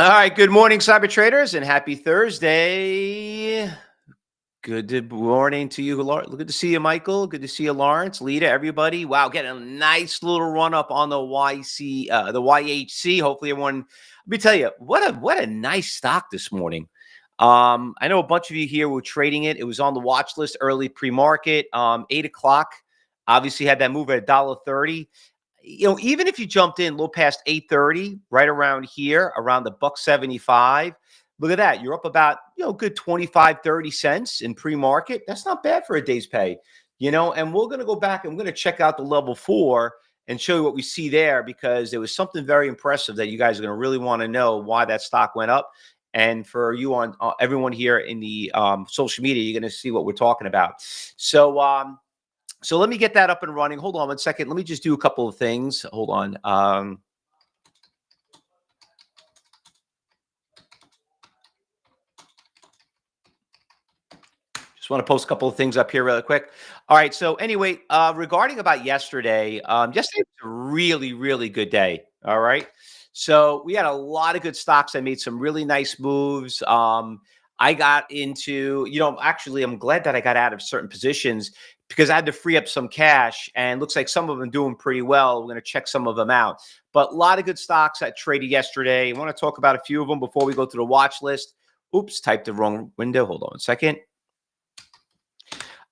All right. Good morning, cyber traders, and happy Thursday. Good morning to you, Lawrence. Good to see you, Michael. Good to see you, Lawrence, Lita, everybody. Wow, getting a nice little run up on the the YHC. Hopefully, everyone. Let me tell you, what a nice stock this morning. I know a bunch of you here were trading it. It was on the watch list early pre-market. 8 o'clock. Obviously, had that move at $1.30. Even if you jumped in a little past 8:30, right around here, around the $1.75, look at that. You're up about, good 25, 30 cents in pre-market. That's not bad for a day's pay, and we're going to go back and we're going to check out the level 4 and show you what we see there, because there was something very impressive that you guys are going to really want to know why that stock went up. And for you on everyone here in the social media, you're going to see what we're talking about. So let me get that up and running. Hold on one second. Let me just do a couple of things. Hold on. Just want to post a couple of things up here really quick. All right. So anyway, regarding about yesterday, yesterday was a really, really good day. All right. So we had a lot of good stocks. I made some really nice moves. I got into, actually, I'm glad that I got out of certain positions because I had to free up some cash, and looks like some of them doing pretty well. We're going to check some of them out. But a lot of good stocks I traded yesterday. I want to talk about a few of them before we go to the watch list. Oops, typed the wrong window. Hold on a second.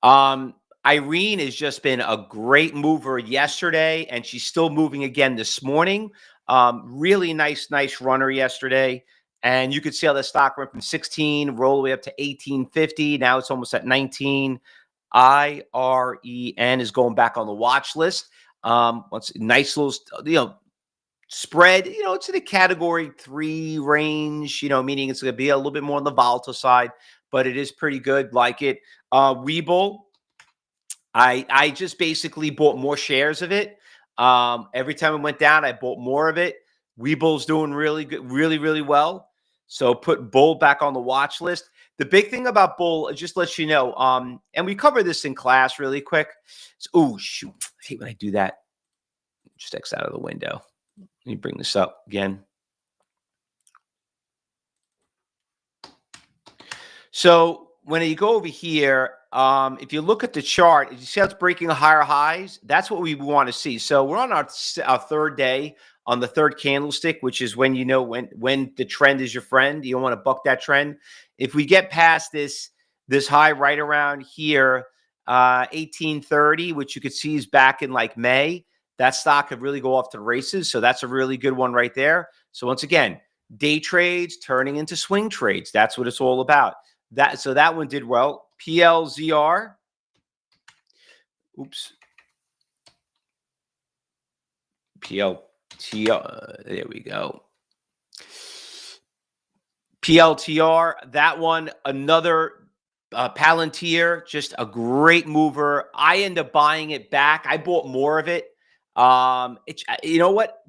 Irene has just been a great mover yesterday, and she's still moving again this morning. Really nice runner yesterday. And you could see how the stock went from 16, roll all the way up to 1850. Now it's almost at 19. IREN is going back on the watch list. What's nice little, spread, it's in the category 3 range, meaning it's going to be a little bit more on the volatile side, but it is pretty good. Like it. Webull, I just basically bought more shares of it. Every time it went down, I bought more of it. Webull's doing really good, really, really well. So put Bull back on the watch list. The big thing about Bull, just let you know, and we covered this in class really quick. Oh, shoot. I hate when I do that. Just X out of the window. Let me bring this up again. So when you go over here, if you look at the chart, you see how it's breaking higher highs? That's what we want to see. So we're on our third day on the third candlestick, which is when when the trend is your friend. You don't want to buck that trend. If we get past this high right around here, 1830, which you could see is back in like May, that stock could really go off to the races. So that's a really good one right there. So once again, day trades turning into swing trades. That's what it's all about. So that one did well. PLZR. Oops. There we go. PLTR, that one, another Palantir, just a great mover. I end up buying it back. I bought more of it. You know what?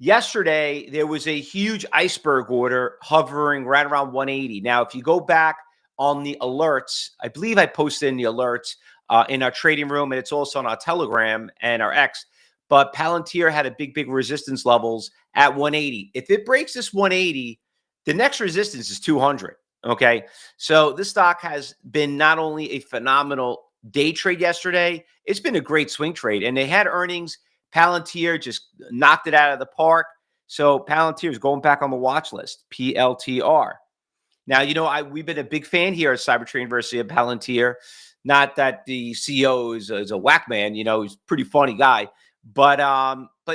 Yesterday, there was a huge iceberg order hovering right around 180. Now, if you go back on the alerts, I believe I posted in the alerts in our trading room, and it's also on our Telegram and our X. But Palantir had a big resistance levels at 180. If it breaks this 180, the next resistance is 200. Okay. So this stock has been not only a phenomenal day trade yesterday, it's been a great swing trade. And they had earnings. Palantir just knocked it out of the park. So Palantir is going back on the watch list, PLTR. Now, we've been a big fan here at Cyber Trade University of Palantir. Not that the CEO is a whack man, he's a pretty funny guy. But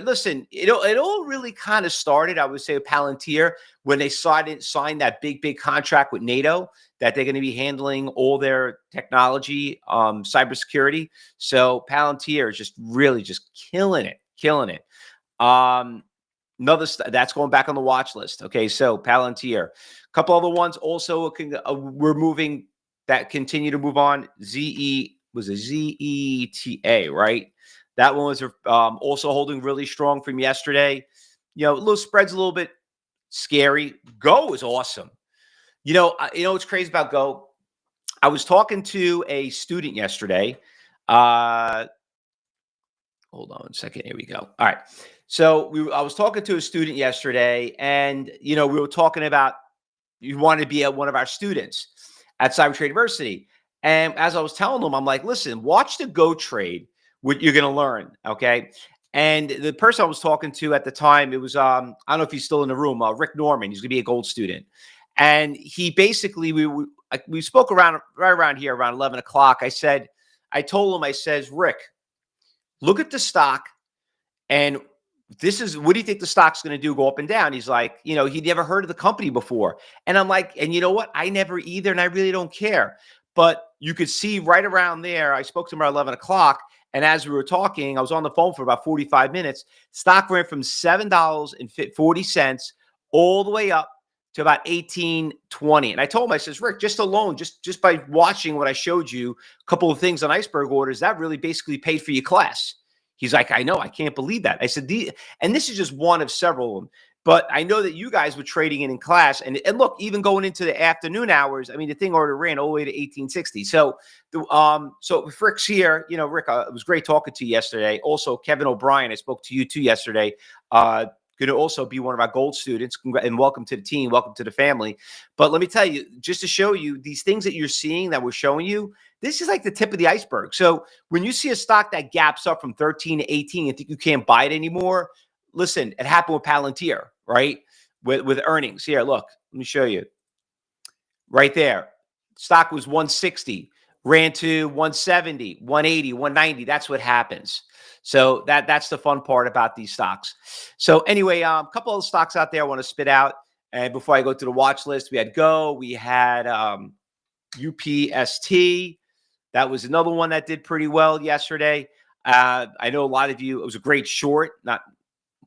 listen, it all really kind of started, I would say, with Palantir when they signed that big contract with NATO that they're going to be handling all their technology, cybersecurity. So Palantir is just really just killing it killing it. That's going back on the watch list. Okay, so Palantir, a couple other ones also we're moving that continue to move on. ZETA, right? That one was also holding really strong from yesterday. Little spreads a little bit scary. Go is awesome. What's crazy about Go? I was talking to a student yesterday. Hold on a second. Here we go. All right. So I was talking to a student yesterday, and we were talking about you want to be one of our students at Cybertrade University. And as I was telling them, I'm like, listen, watch the Go trade. What you're going to learn, okay? And the person I was talking to at the time, it was I don't know if he's still in the room, Rick Norman. He's going to be a gold student, and he basically we spoke right around here around 11 o'clock. I told him, I says, Rick, look at the stock, and what do you think the stock's going to do? Go up and down? He's like, he'd never heard of the company before. And I'm like, and you know what? I never either. And I really don't care. But you could see right around there, I spoke to him around 11 o'clock. And as we were talking, I was on the phone for about 45 minutes. Stock ran from $7.40 all the way up to about $18.20. And I told him, I says, Rick, just by watching what I showed you, a couple of things on iceberg orders, that really basically paid for your class. He's like, I know, I can't believe that. I said, and this is just one of several of them. But I know that you guys were trading it in class. And look, even going into the afternoon hours, I mean, the thing already ran all the way to 1860. So if Rick's here, Rick, it was great talking to you yesterday. Also, Kevin O'Brien, I spoke to you too yesterday. Going to also be one of our gold students. And welcome to the team. Welcome to the family. But let me tell you, just to show you these things that you're seeing that we're showing you, this is like the tip of the iceberg. So when you see a stock that gaps up from 13 to 18 and think you can't buy it anymore, listen, it happened with Palantir, right? With earnings. Here, look, let me show you. Right there. Stock was 160, ran to 170, 180, 190. That's what happens. So that's the fun part about these stocks. So anyway, a couple of stocks out there I want to spit out. And before I go to the watch list, we had Go, we had UPST. That was another one that did pretty well yesterday. I know a lot of you, it was a great short. Not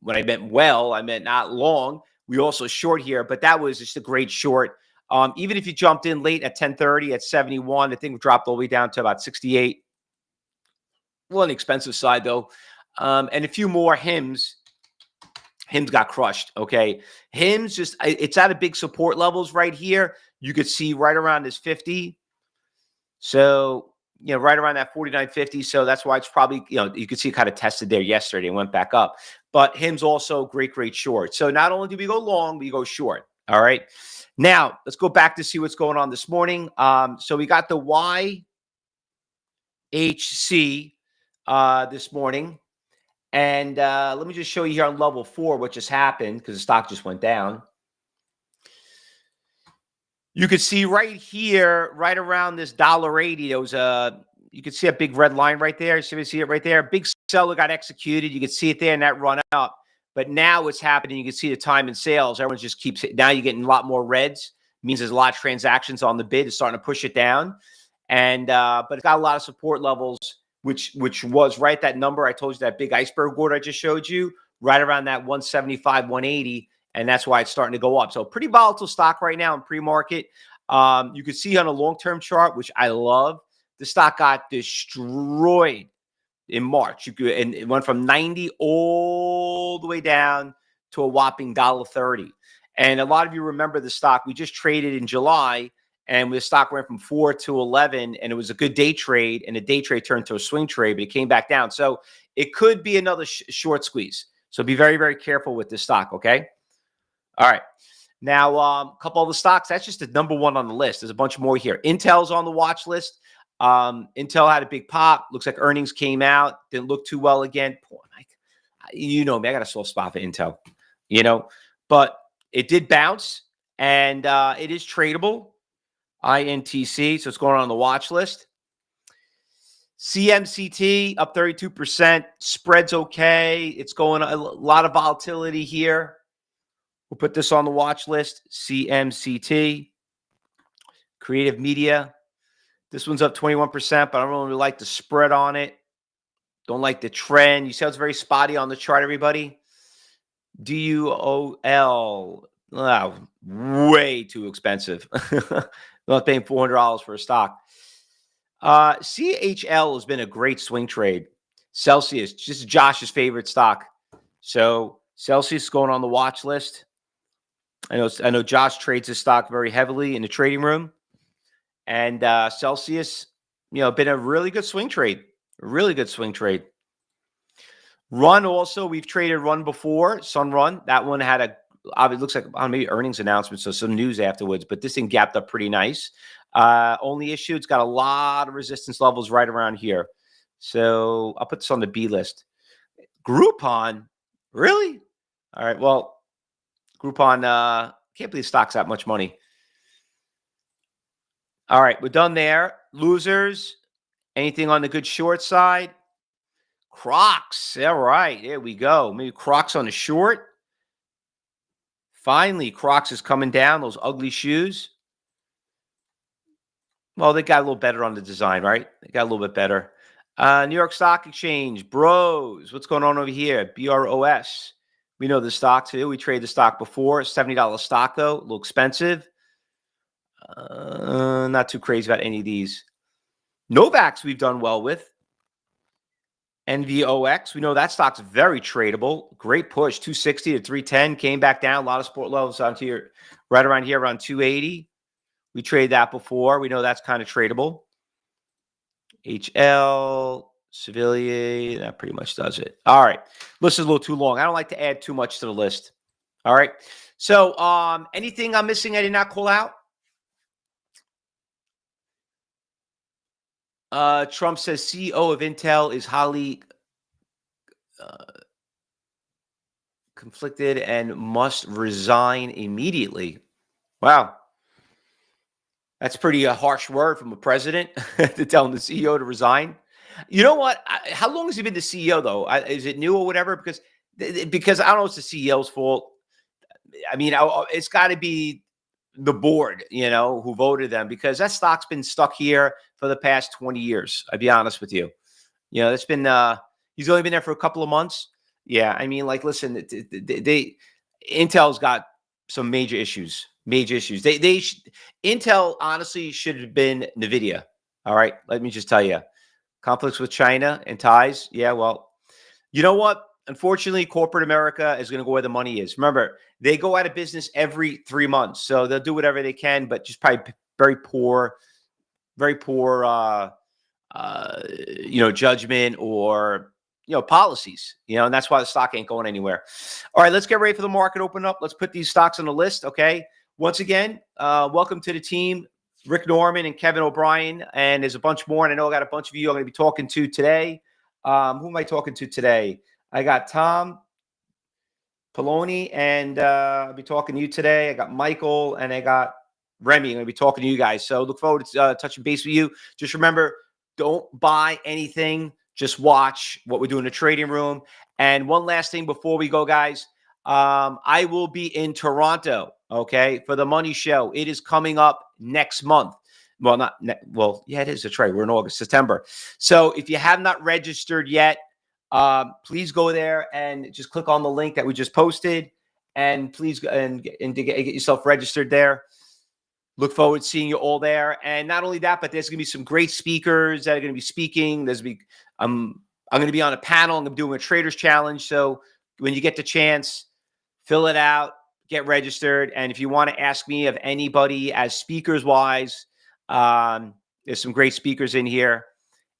when I meant well, I meant not long. We also short here, but that was just a great short. Even if you jumped in late at 10:30 at 71, the thing dropped all the way down to about 68. Well, on the expensive side, though. And a few more HIMs. HIMs got crushed, okay? HIMs it's at a big support levels right here. You could see right around this 50. So, right around that 49.50. So that's why it's probably, you could see it kind of tested there yesterday and went back up. But HIM's also great short. So not only do we go long, we go short. All right. Now, let's go back to see what's going on this morning. So we got the YHC this morning. And let me just show you here on level 4 what just happened because the stock just went down. You could see right here, right around this $1.80, there was you could see a big red line right there. See it right there? Big seller got executed. You could see it there and that run up. But now what's happening, you can see the time in sales. Everyone just keeps it. Now you're getting a lot more reds. It means there's a lot of transactions on the bid. It's starting to push it down. And but it's got a lot of support levels, which was right that number. I told you that big iceberg order I just showed you, right around that 175, 180. And that's why it's starting to go up. So pretty volatile stock right now in pre-market. You can see on a long-term chart, which I love, the stock got destroyed in March. And it went from 90 all the way down to a whopping $1.30. And a lot of you remember the stock. We just traded in July, and the stock went from 4 to 11, and it was a good day trade, and the day trade turned to a swing trade, but it came back down. So it could be another short squeeze. So be very, very careful with this stock, okay? All right. Now, a couple of the stocks, that's just the number one on the list. There's a bunch more here. Intel's on the watch list. Intel had a big pop. Looks like earnings came out. Didn't look too well again. Boy, me, I got a soft spot for Intel, but it did bounce, and it is tradable. INTC, so it's going on the watch list. CMCT up 32%. Spread's okay. It's going a lot of volatility here. We'll put this on the watch list. CMCT. Creative Media. This one's up 21%, but I don't really like the spread on it. Don't like the trend. You see how it's very spotty on the chart, everybody? DUOL. Wow, way too expensive. I'm not paying $400 for a stock. CHL has been a great swing trade. Celsius, just Josh's favorite stock. So Celsius is going on the watch list. I know Josh trades his stock very heavily in the trading room. And Celsius, been a really good swing trade. Really good swing trade. Run also, we've traded Run before, Sun Run. That one had it looks like maybe earnings announcement, so some news afterwards, but this thing gapped up pretty nice. Only issue, it's got a lot of resistance levels right around here. So I'll put this on the B list. Groupon, really? All right, well, Groupon, can't believe stock's that much money. All right, we're done there. Losers, anything on the good short side? Crocs, all right, there we go. Maybe Crocs on the short. Finally, Crocs is coming down, those ugly shoes. Well, they got a little better on the design, right? They got a little bit better. New York Stock Exchange, Bros. What's going on over here? BROS. We know the stock too. We traded the stock before. $70 stock, though. A little expensive. Not too crazy about any of these. Novaks we've done well with. NVOX, we know that stock's very tradable. Great push, 260 to 310. Came back down. A lot of support levels onto here, right around here, around 280. We traded that before. We know that's kind of tradable. HL, Civilier, that pretty much does it. All right. List is a little too long. I don't like to add too much to the list. All right. So anything I'm missing I did not call out? Trump says CEO of Intel is highly conflicted and must resign immediately. Wow. That's pretty harsh word from a president to tell the CEO to resign. You know what? How long has he been the CEO, though? Is it new or whatever? Because I don't know it's the CEO's fault. I mean, it's got to be the board, who voted them, because that stock's been stuck here for the past 20 years. I'll be honest with you. It's been he's only been there for a couple of months. Yeah, I mean, like, listen, Intel's got some major issues. Major issues. Intel honestly should have been Nvidia. All right, let me just tell you, conflicts with China and ties. Yeah, well, you know what? Unfortunately, corporate America is going to go where the money is. Remember, they go out of business every 3 months, so they'll do whatever they can, but just probably very poor, judgment or policies, and that's why the stock ain't going anywhere. All right, let's get ready for the market open up. Let's put these stocks on the list. Okay. Once again, welcome to the team, Rick Norman and Kevin O'Brien, and there's a bunch more. And I know I got a bunch of you I'm going to be talking to today. Who am I talking to today? I got Tom Poloni, and I'll be talking to you today. I got Michael, and I got Remy. I'm going to be talking to you guys. So look forward to touching base with you. Just remember, don't buy anything. Just watch what we do in the trading room. And one last thing before we go, guys. I will be in Toronto, okay, for the Money Show. It is coming up next month. Well, yeah, it is. That's right. We're in August, September. So if you have not registered yet, please go there and just click on the link that we just posted, and please and to get yourself registered there. Look forward to seeing you all there. And not only that, but there's going to be some great speakers that are going to be speaking. I'm going to be on a panel. I'm doing a Traders Challenge. So when you get the chance, fill it out, get registered. And if you want to ask me of anybody as speakers wise, there's some great speakers in here.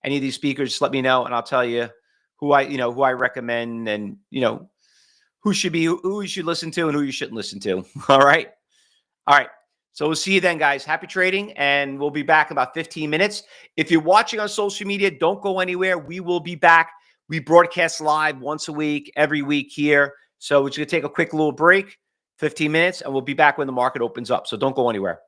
Any of these speakers, just let me know and I'll tell you who I recommend, and who you should listen to and who you shouldn't listen to. All right. So we'll see you then, guys. Happy trading, and we'll be back in about 15 minutes. If you're watching on social media, don't go anywhere. We will be back. We broadcast live once a week, every week here. So we're just going to take a quick little break, 15 minutes, and we'll be back when the market opens up. So don't go anywhere.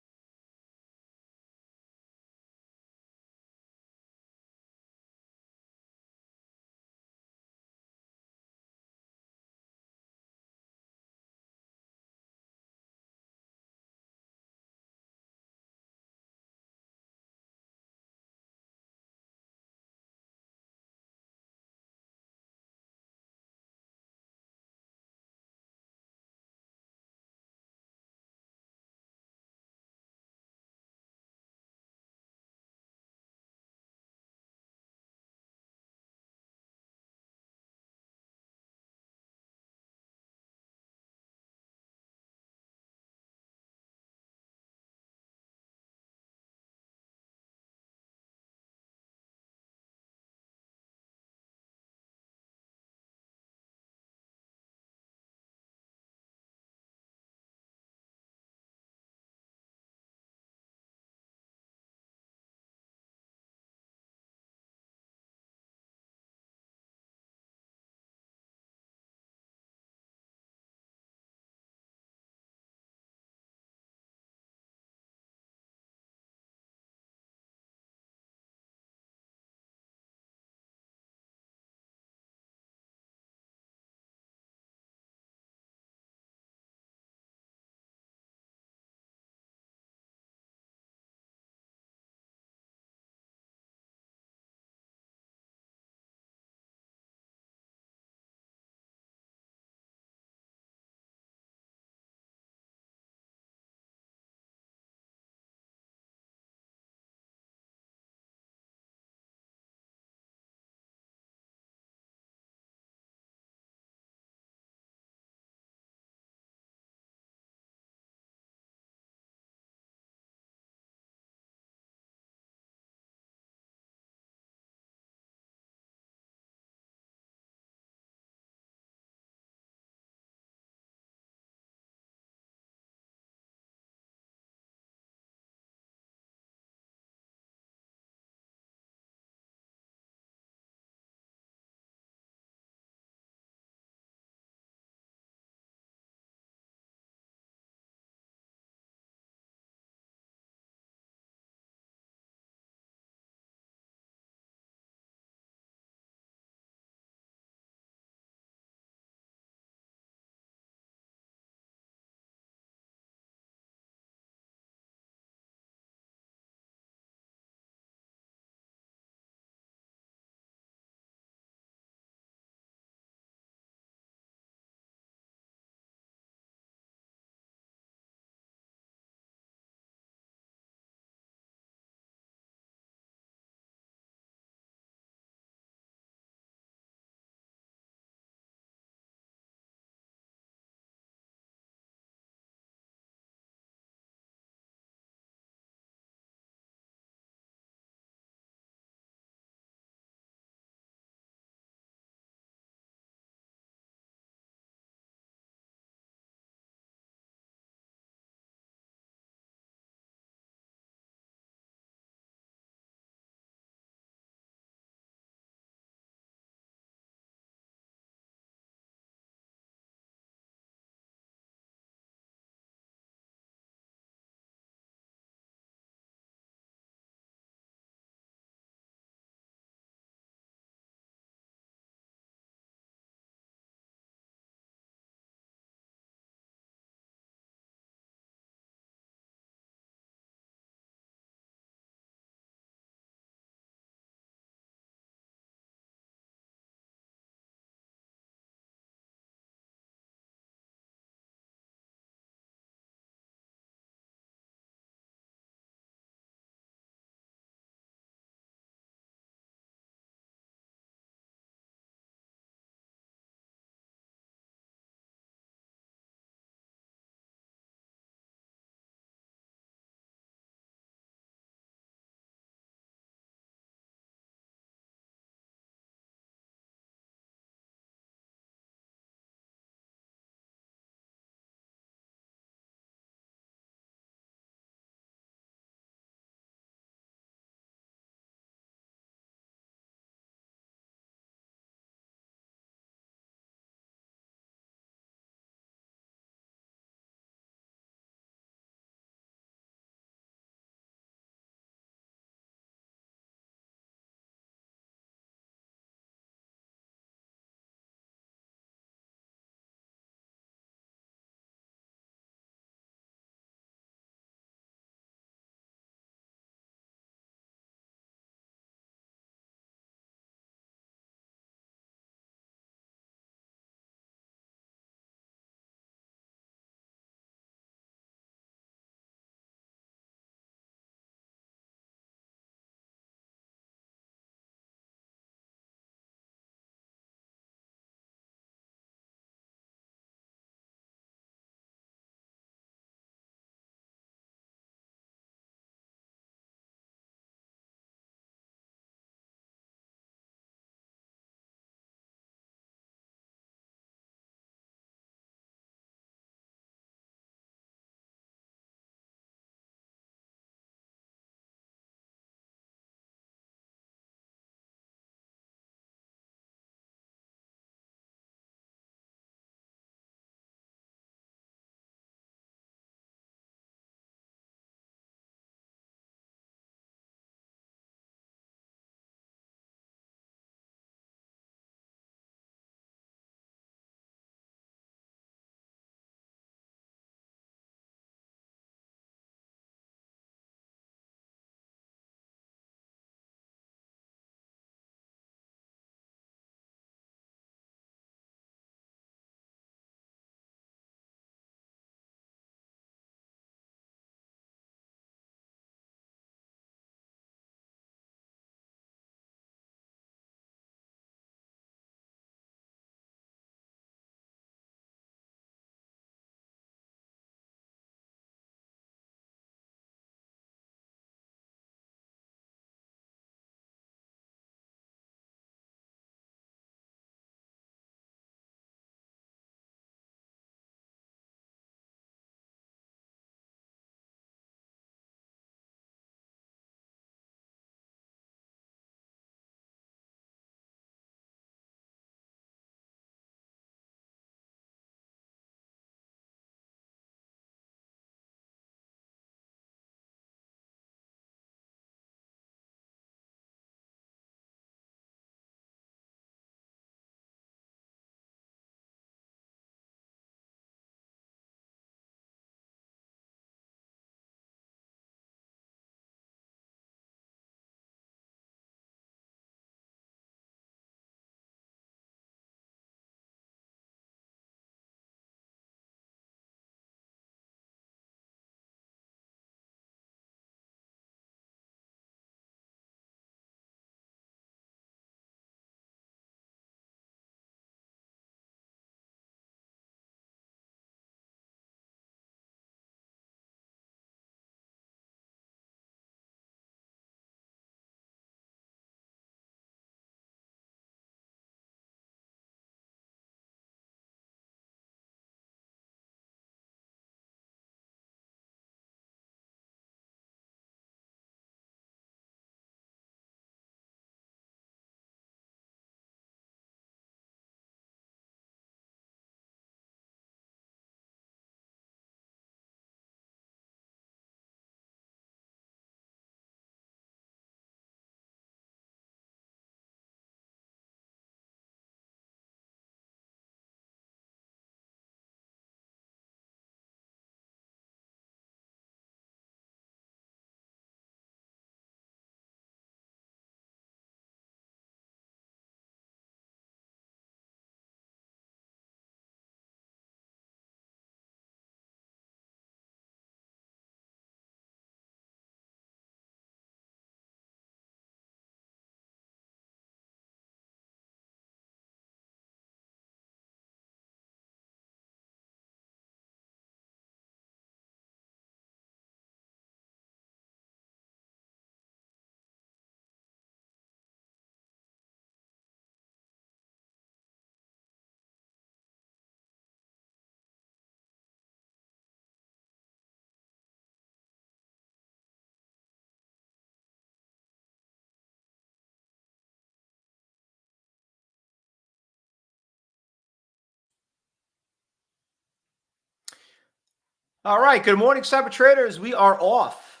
All right. Good morning, cyber traders. We are off.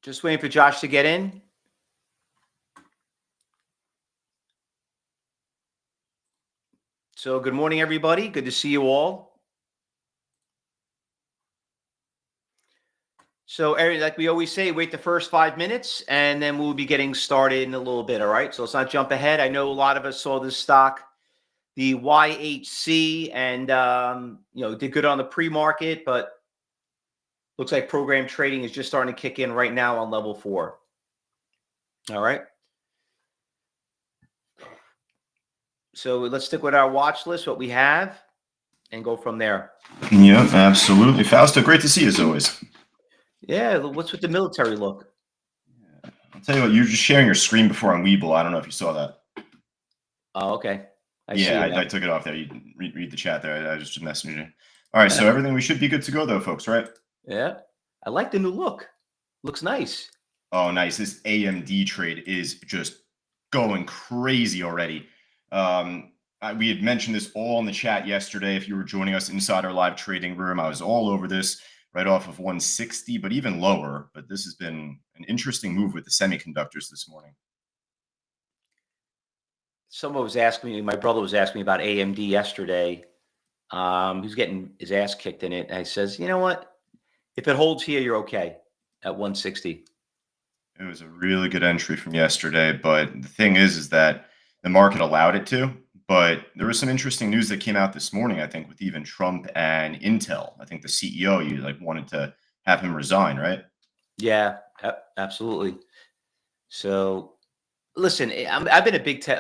Just waiting for Josh to get in. So, good morning, everybody. Good to see you all. So, like we always say, wait the first 5 minutes, and then we'll be getting started in a little bit. All right. So let's not jump ahead. I know a lot of us saw this stock, the YHC, and did good on the pre-market, but looks like program trading is just starting to kick in right now on level 4. All right. So let's stick with our watch list, what we have, and go from there. Yep, absolutely. Fausto, great to see you as always. Yeah, what's with the military look? I'll tell you what, you were just sharing your screen before on Webull. I don't know if you saw that. Oh, okay. I see it now. I took it off there. You can read the chat there. I just messaged you. All right, so everything, we should be good to go though, folks, right? Yeah. I like the new look. Looks nice. Oh, nice. This AMD trade is just going crazy already. We had mentioned this all in the chat yesterday. If you were joining us inside our live trading room, I was all over this right off of 160, but even lower. But this has been an interesting move with the semiconductors this morning. Someone was asking me, my brother was asking me about AMD yesterday. He's getting his ass kicked in it. And I says, you know what? If it holds here, you're okay at 160. It was a really good entry from yesterday, but the thing is that the market allowed it to. But there was some interesting news that came out this morning, I think, with even Trump and Intel. I think the CEO, you wanted to have him resign, right? Yeah, absolutely. So listen, I've been a big fan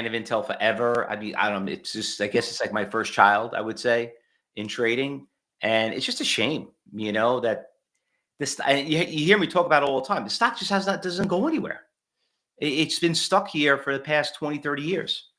of Intel forever. I mean, I don't know. It's just, I guess it's like my first child, I would say, in trading. And it's just a shame, that this, you hear me talk about it all the time. The stock just doesn't go anywhere. It's been stuck here for the past 20, 30 years.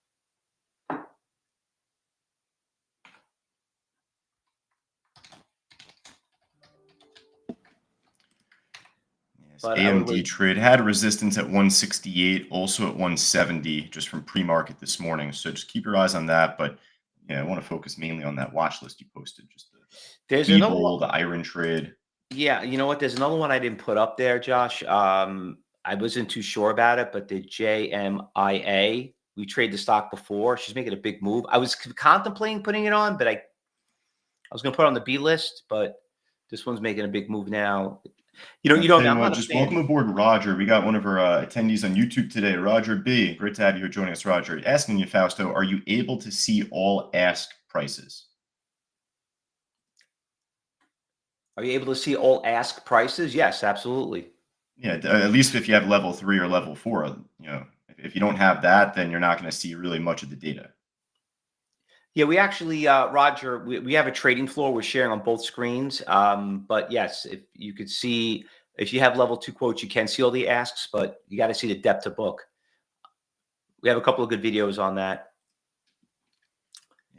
But AMD trade had resistance at 168, also at 170, just from pre-market this morning. So just keep your eyes on that. But yeah, I want to focus mainly on that watch list you posted. Just there's the another one. the iron trade. Yeah, you know what? There's another one I didn't put up there, Josh. I wasn't too sure about it, but the JMIA, we traded the stock before. She's making a big move. I was contemplating putting it on, but I was going to put it on the B list, but this one's making a big move now. I'm not a just fan. Welcome aboard, Roger. We got one of our attendees on YouTube today, Roger B. Great to have you here joining us, Roger. Asking you, Fausto, are you able to see all ask prices? Are you able to see all ask prices? Yes, absolutely. Yeah, at least if you have level 3 or level 4. If you don't have that, then you're not going to see really much of the data. Yeah, we actually, Roger, we have a trading floor we're sharing on both screens. But yes, if you could see, if you have level 2 quotes, you can see all the asks, but you got to see the depth of book. We have a couple of good videos on that.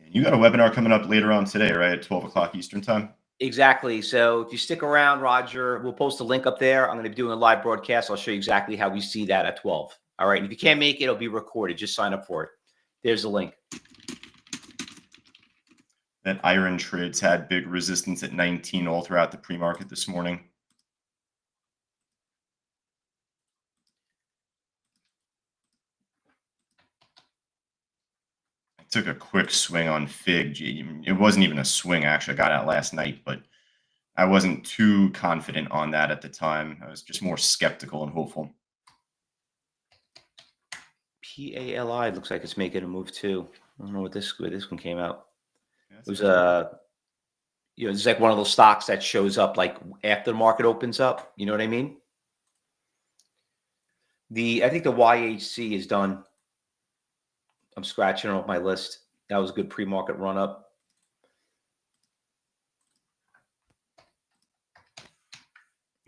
You got a webinar coming up later on today, right? At 12 o'clock Eastern time? Exactly. So if you stick around, Roger, we'll post a link up there. I'm going to be doing a live broadcast. I'll show you exactly how we see that at 12. All right. And if you can't make it, it'll be recorded. Just sign up for it. There's the link. That iron trades had big resistance at 19 all throughout the pre-market this morning. I took a quick swing on FIG. It wasn't even a swing, actually. I got out last night, but I wasn't too confident on that at the time. I was just more skeptical and hopeful. PALI looks like it's making a move too. I don't know where this one came out. Yeah, it was it's like one of those stocks that shows up like after the market opens up. You know what I mean? I think the YHC is done. I'm scratching off my list. That was a good pre-market run up.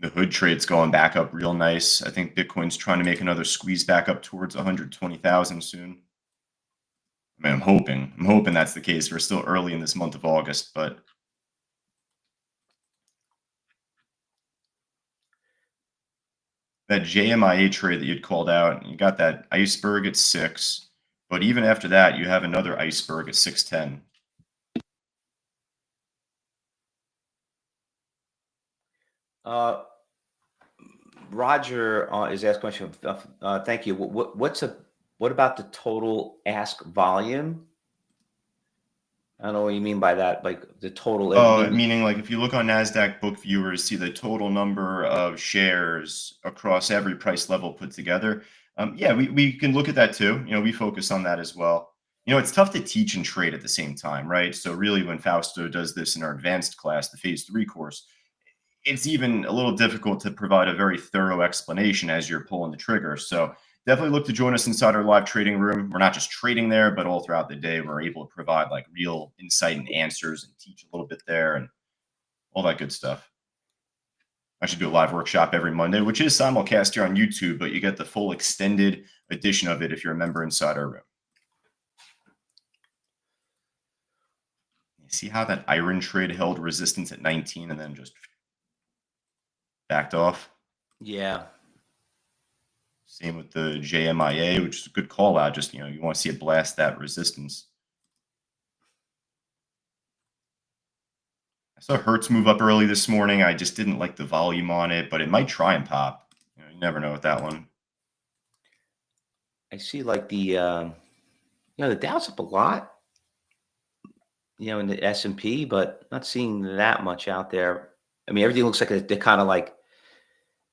The hood trade's going back up real nice. I think Bitcoin's trying to make another squeeze back up towards 120,000 soon. I mean, I'm hoping that's the case. We're still early in this month of August, but that JMIA trade that you'd called out, you got that iceberg at 6. But even after that, you have another iceberg at 610. Uh, Roger is asking a question. Thank you. What about the total ask volume? I don't know what you mean by that. Like the total, maybe. Meaning, like, if you look on NASDAQ book viewers, see the total number of shares across every price level put together. Yeah, we can look at that too. We focus on that as well. It's tough to teach and trade at the same time, right? So really, when Fausto does this in our advanced class, the phase 3 course, it's even a little difficult to provide a very thorough explanation as you're pulling the trigger. So definitely look to join us inside our live trading room. We're not just trading there, but all throughout the day, we're able to provide like real insight and answers and teach a little bit there and all that good stuff. I should do a live workshop every Monday, which is simulcast here on YouTube, but you get the full extended edition of it if you're a member inside our room. You see how that iron trade held resistance at 19 and then just backed off? Yeah. Same with the JMIA, which is a good call out. Just, you want to see it blast that resistance. I saw Hertz move up early this morning. I just didn't like the volume on it, but it might try and pop. You never know with that one. I see like the Dow's up a lot, in the S&P, but not seeing that much out there. I mean, everything looks like they're kind of like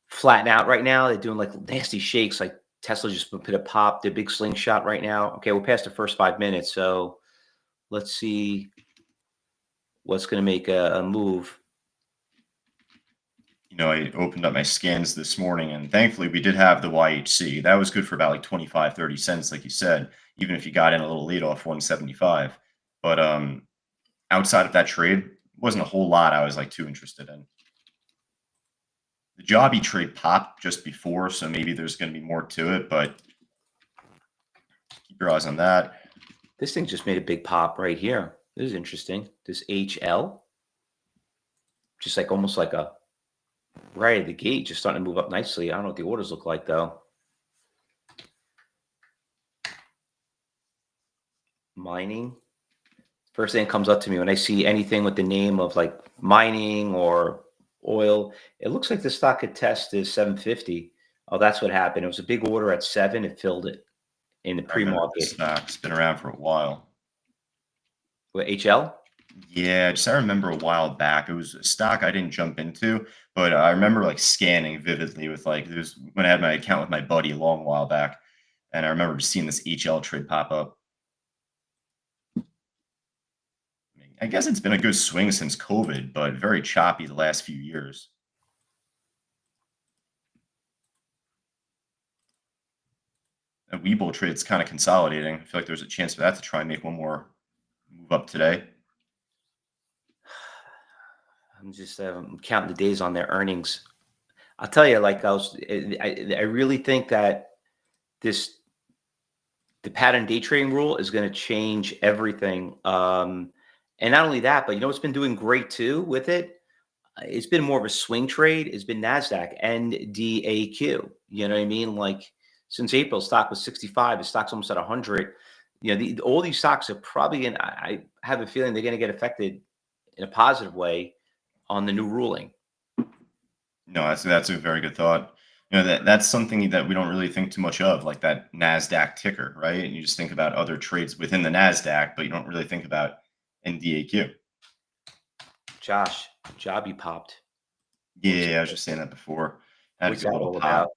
flatten out right now. They're doing like nasty shakes. Like Tesla just put a pop, the big slingshot right now. Okay, we're past the first 5 minutes, so let's see what's going to make a move. I opened up my scans this morning, and thankfully we did have the YHC. That was good for about like 25, 30 cents, like you said, even if you got in a little late off 175. But outside of that trade, wasn't a whole lot I was like too interested in. The Jobby trade popped just before, so maybe there's going to be more to it, but keep your eyes on that. This thing just made a big pop right here. This is interesting. This HL, just like almost like a right at the gate, just starting to move up nicely. I don't know what the orders look like though. Mining. First thing that comes up to me when I see anything with the name of like mining or oil, it looks like the stock could test is 750. Oh, that's what happened. It was a big order at 7. It filled it in the I remember pre-market. this stock's been around for a while. What, HL? Yeah, I remember a while back. It was a stock I didn't jump into, but I remember like scanning vividly with like this when I had my account with my buddy a long while back, and I remember just seeing this HL trade pop up. I guess it's been a good swing since COVID, but very choppy the last few years. A Webull trade's kind of consolidating. I feel like there's a chance for that to try and make one more move up today. I'm just counting the days on their earnings. I'll tell you, like I really think that the pattern day trading rule is going to change everything. And not only that, but what's been doing great too with it. It's been more of a swing trade. It's been Nasdaq and DAQ. You know what I mean? Like since April, stock was 65. The stock's almost at 100. All these stocks are probably going. I have a feeling they're going to get affected in a positive way on the new ruling. No, that's a very good thought. That's something that we don't really think too much of, like that Nasdaq ticker, right? And you just think about other trades within the Nasdaq, but you don't really think about NDAQ. Josh, Jobby popped. Yeah, I was just saying that before. Had a What's good that little all pop. about?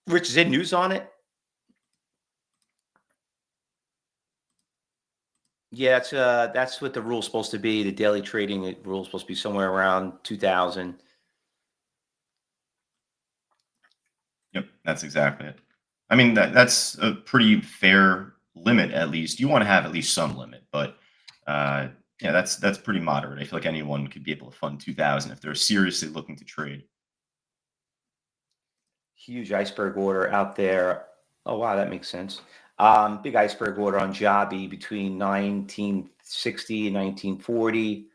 Rich, is there news on it? Yeah, that's what the rule's supposed to be. The daily trading rule is supposed to be somewhere around 2,000. Yep, that's exactly it. I mean, that's a pretty fair limit, at least. You want to have at least some limit, but yeah, that's pretty moderate. I feel like anyone could be able to fund 2,000 if they're seriously looking to trade. Huge iceberg order out there. Oh wow, that makes sense. Big iceberg order on Jobby between 1960 and 1940.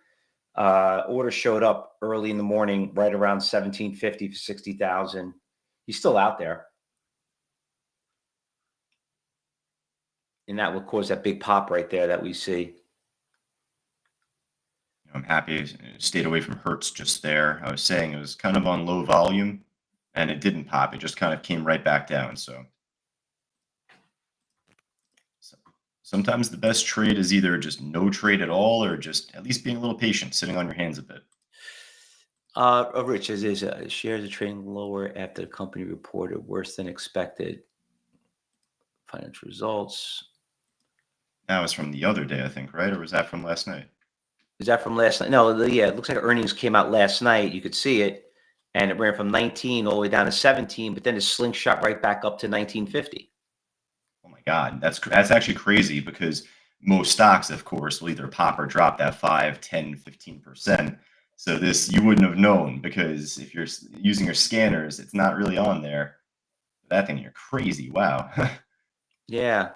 Order showed up early in the morning, right around 1750 for 60,000. He's still out there. And that will cause that big pop right there that we see. I'm happy I stayed away from Hertz just there. I was saying it was kind of on low volume, and it didn't pop. It just kind of came right back down. So sometimes the best trade is either just no trade at all or just at least being a little patient, sitting on your hands a bit. Rich, as shares are trading lower after the company reported worse than expected financial results. That was from the other day, I think, right? Or was that from last night? Is that from last night? No, yeah, it looks like earnings came out last night. You could see it, and it ran from 19 all the way down to 17, but then it slingshot right back up to 1950. Oh my God, that's actually crazy because most stocks, of course, will either pop or drop that 5, 10, 15%. So this you wouldn't have known because if you're using your scanners, it's not really on there. That thing, you're crazy. Wow. Yeah.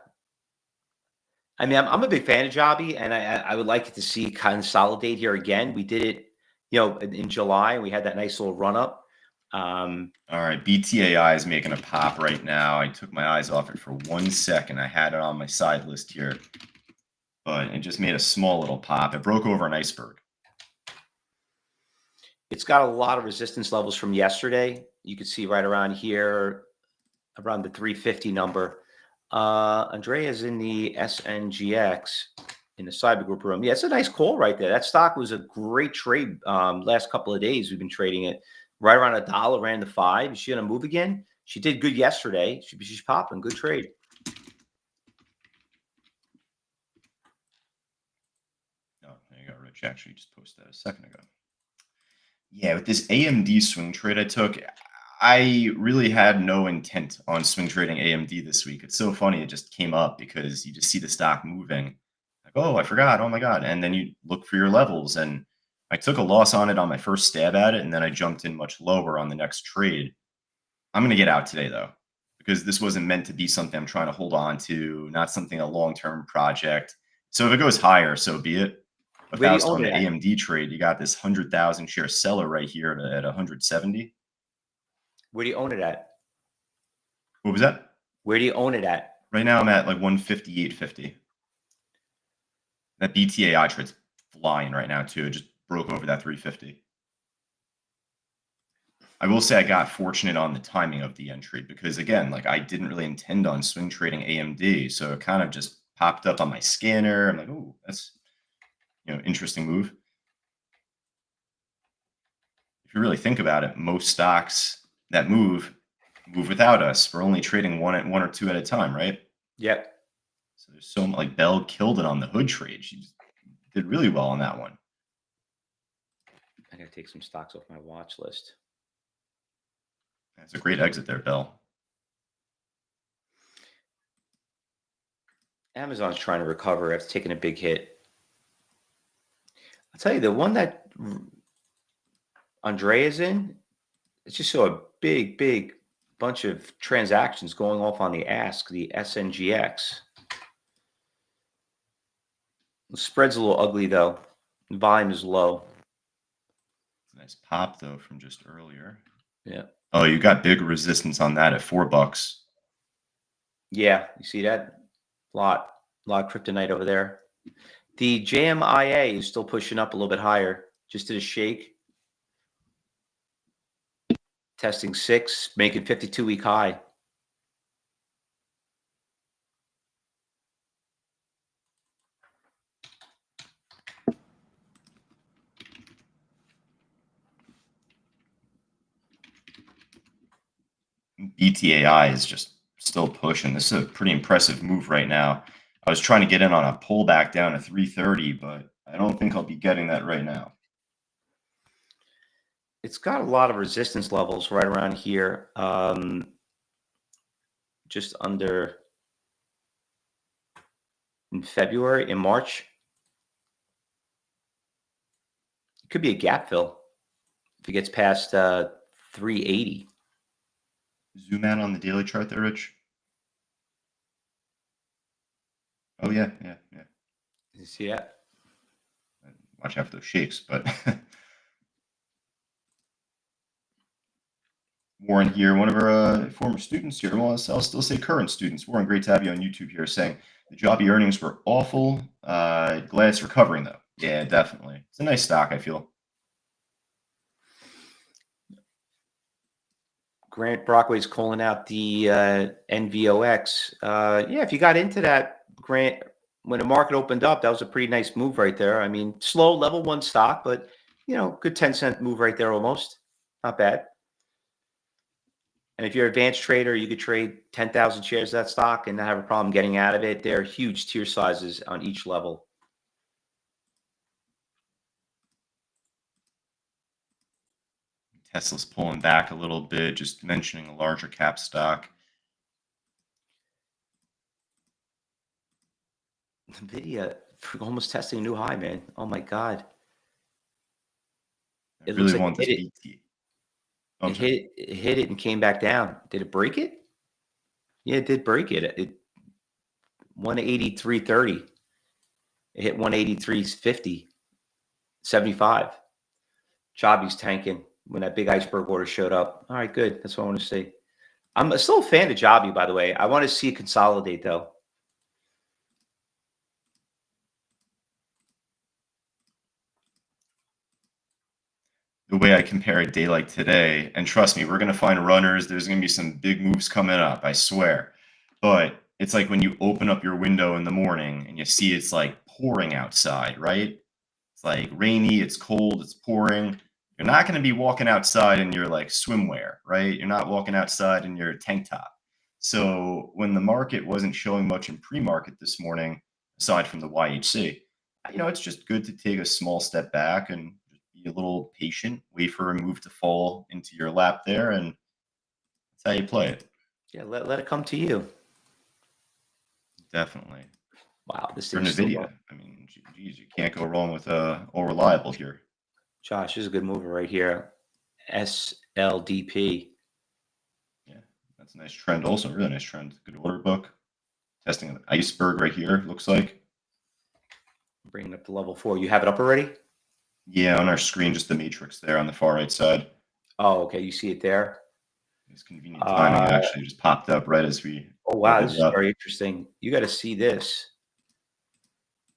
I mean, I'm a big fan of Jobby, and I would like it to see consolidate here again. We did it, in July, and we had that nice little run up. All right, BTAI is making a pop right now. I took my eyes off it for 1 second. I had it on my side list here, but it just made a small little pop. It broke over an iceberg. It's got a lot of resistance levels from yesterday. You can see right around here, around the 350 number. Andrea's in the SNGX in the cyber group room. Yeah, it's a nice call right there. That stock was a great trade last couple of days. We've been trading it right around $1, ran to 5. Is she going to move again? She did good yesterday. She's popping. Good trade. Oh, there you go, Rich. Actually, just posted that a second ago. Yeah, with this AMD swing trade I took, I really had no intent on swing trading AMD this week. It's so funny. It just came up because you just see the stock moving. Like, oh, I forgot. Oh my God. And then you look for your levels. And I took a loss on it on my first stab at it. And then I jumped in much lower on the next trade. I'm going to get out today, though, because this wasn't meant to be something I'm trying to hold on to, not something a long-term project. So if it goes higher, so be it. But Where do you Fausto, own on it the at? AMD trade, you got this 100,000 share seller right here at 170. Where do you own it at? What was that? Where do you own it at? Right now I'm at like 158.50. That BTAI trade's flying right now too. It just broke over that 350. I will say I got fortunate on the timing of the entry because again, like I didn't really intend on swing trading AMD, so it kind of just popped up on my scanner. I'm like, oh, that's interesting move. If you really think about it, most stocks that move without us. We're only trading one or two at a time, right? Yep. So there's so much, like Bell killed it on the hood trade. She did really well on that one. I got to take some stocks off my watch list. That's a great exit there, Bell. Amazon's trying to recover after taking a big hit. I'll tell you, the one that Andrea's in, it's just saw a big bunch of transactions going off on the ask, the SNGX. The spread's a little ugly, though. The volume is low. Nice pop, though, from just earlier. Yeah. Oh, you got big resistance on that at $4. Yeah, you see that? A lot of kryptonite over there. The JMIA is still pushing up a little bit higher. Just did a shake. Testing 6, making 52-week high. BTAI is just still pushing. This is a pretty impressive move right now. I was trying to get in on a pullback down to 330, but I don't think I'll be getting that right now. It's got a lot of resistance levels right around here. Just under in March. It could be a gap fill if it gets past 380. Zoom out on the daily chart there, Rich. Oh, yeah. You see that? Watch out for those shakes, but Warren here, one of our former students here. Well, I'll still say current students. Warren, great to have you on YouTube here saying, The Joby earnings were awful. Glad it's recovering though. Yeah, definitely. It's a nice stock, I feel. Grant Brockway's calling out the NVOX. Yeah, if you got into that, Grant, when the market opened up, that was a pretty nice move right there. I mean, slow level one stock, but good 10-cent move right there almost. Not bad. And if you're an advanced trader, you could trade 10,000 shares of that stock and not have a problem getting out of it. There are huge tier sizes on each level. Tesla's pulling back a little bit, just mentioning a larger cap stock. NVIDIA almost testing a new high, man. Oh my God. I It looks really like want this BT. Oh, it hit it and came back down. Did it break it? Yeah, it did break it. It 183.30. It hit 183.50, 75. Joby's tanking when that big iceberg order showed up. All right, good. That's what I want to see. I'm still a fan of Joby, by the way. I want to see it consolidate, though. The way I compare a day like today, and trust me, we're going to find runners. There's going to be some big moves coming up, I swear. But it's like when you open up your window in the morning and you see it's like pouring outside, right? It's like rainy, it's cold, it's pouring. You're not going to be walking outside in your like swimwear, right? You're not walking outside in your tank top. So when the market wasn't showing much in pre-market this morning, aside from the YHC, it's just good to take a small step back and just be a little patient, wait for a move to fall into your lap there, and that's how you play it. Yeah, let it come to you. Definitely. Wow, this For thing's still NVIDIA, going. I mean, geez, you can't go wrong with all reliable here. Josh, this is a good mover right here. SLDP. Yeah, that's a nice trend. Also, really nice trend. Good order book. Testing an iceberg right here, looks like. Bringing up to level 4. You have it up already? Yeah, on our screen, just the matrix there on the far right side. Oh, okay. You see it there? It's convenient timing. It actually just popped up right as we Oh, wow. opened This it is up. very interesting. You got to see this.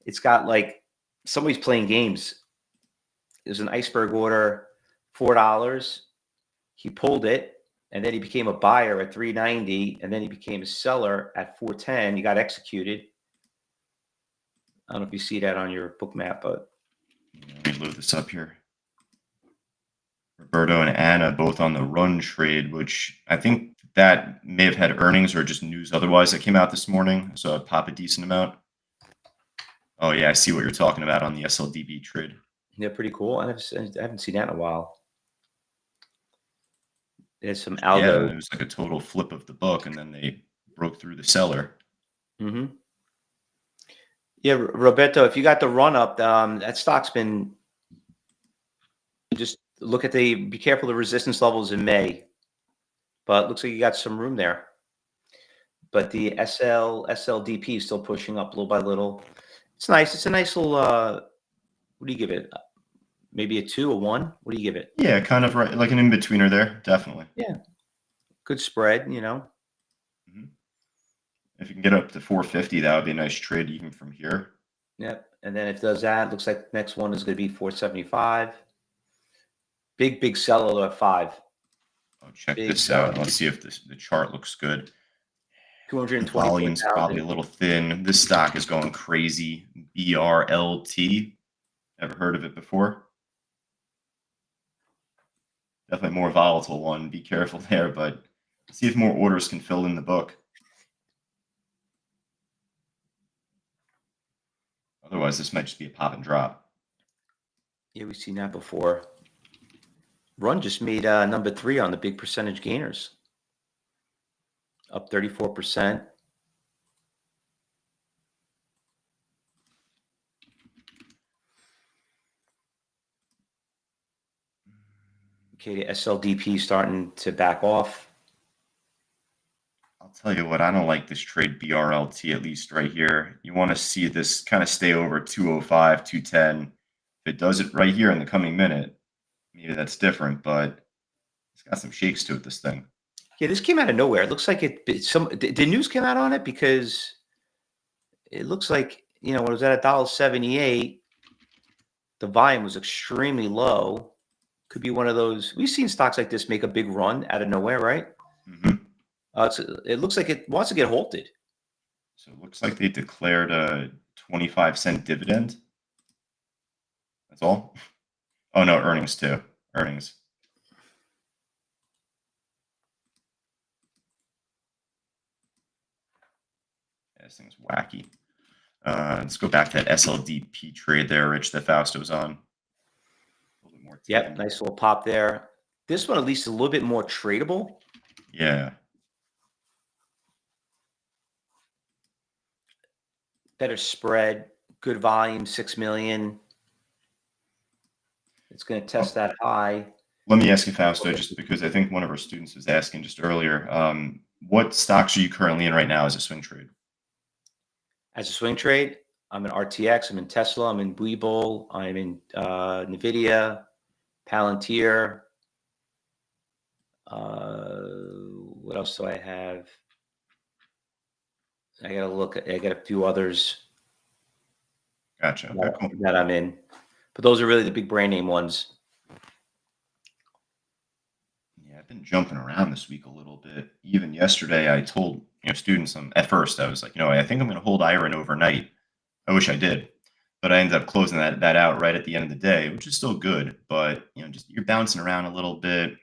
It's got like somebody's playing games. There's an iceberg order, $4. He pulled it, and then he became a buyer at 390, and then he became a seller at 410. He got executed. I don't know if you see that on your book map, but Let me load this up here. Roberto and Anna both on the run trade, which I think that may have had earnings or just news otherwise that came out this morning. So I'd pop a decent amount. Oh, yeah, I see what you're talking about on the SLDB trade. they're pretty cool. I haven't seen that in a while. There's some Yeah, algo. it was like a total flip of the book, and then they broke through the seller. Mm-hmm. Yeah, Roberto, if you got the run up, that stock's been just look at be careful of the resistance levels in May, but looks like you got some room there. But the SLDP is still pushing up little by little. It's nice. It's a nice little, what do you give it? Maybe a 2, a 1? What do you give it? Yeah, kind of right, like an in-betweener there, definitely. Yeah. Good spread, Mhm. If you can get up to 450, that would be a nice trade even from here. Yep. And then if it does that, looks like the next one is going to be 475. Big seller at 5. Oh, check Big this out. seller. Let's see if the chart looks good. The volume's 224,000. probably a little thin. This stock is going crazy. BRLT. Ever heard of it before? Definitely more volatile one. Be careful there, but see if more orders can fill in the book. Otherwise, this might just be a pop and drop. Yeah, we've seen that before. Run just made number 3 on the big percentage gainers. Up 34%. Okay, the SLDP starting to back off. I'll tell you what, I don't like this trade BRLT, at least right here. You want to see this kind of stay over 205, 210. If it does it right here in the coming minute, maybe that's different, but it's got some shakes to it, this thing. Yeah, this came out of nowhere. It looks like the news came out on it because it looks like, when it was at $1.78, the volume was extremely low. Could be one of those. We've seen stocks like this make a big run out of nowhere, right? Mm-hmm. It looks like it wants to get halted. So it looks like they declared a 25-cent dividend. That's all. Oh no, earnings too. Earnings. Yeah, this thing's wacky. Let's go back to that SLDP trade there, Rich, that Fausto's on. A little bit more Yep, tangy. nice little pop there. This one at least is a little bit more tradable. Yeah. Better spread, good volume, 6 million. It's going to test that high. Let me ask you, Fausto, just because I think one of our students was asking just earlier, what stocks are you currently in right now as a swing trade? As a swing trade, I'm in RTX, I'm in Tesla, I'm in Webull, I'm in NVIDIA, Palantir. What else do I have? I got to look. I got a few others Gotcha. Okay, cool. that I'm in. But those are really the big brand name ones. Yeah, I've been jumping around this week a little bit. Even yesterday, I told students at first I was like, I think I'm going to hold iron overnight. I wish I did, but I ended up closing that out right at the end of the day, which is still good. But just you're bouncing around a little bit.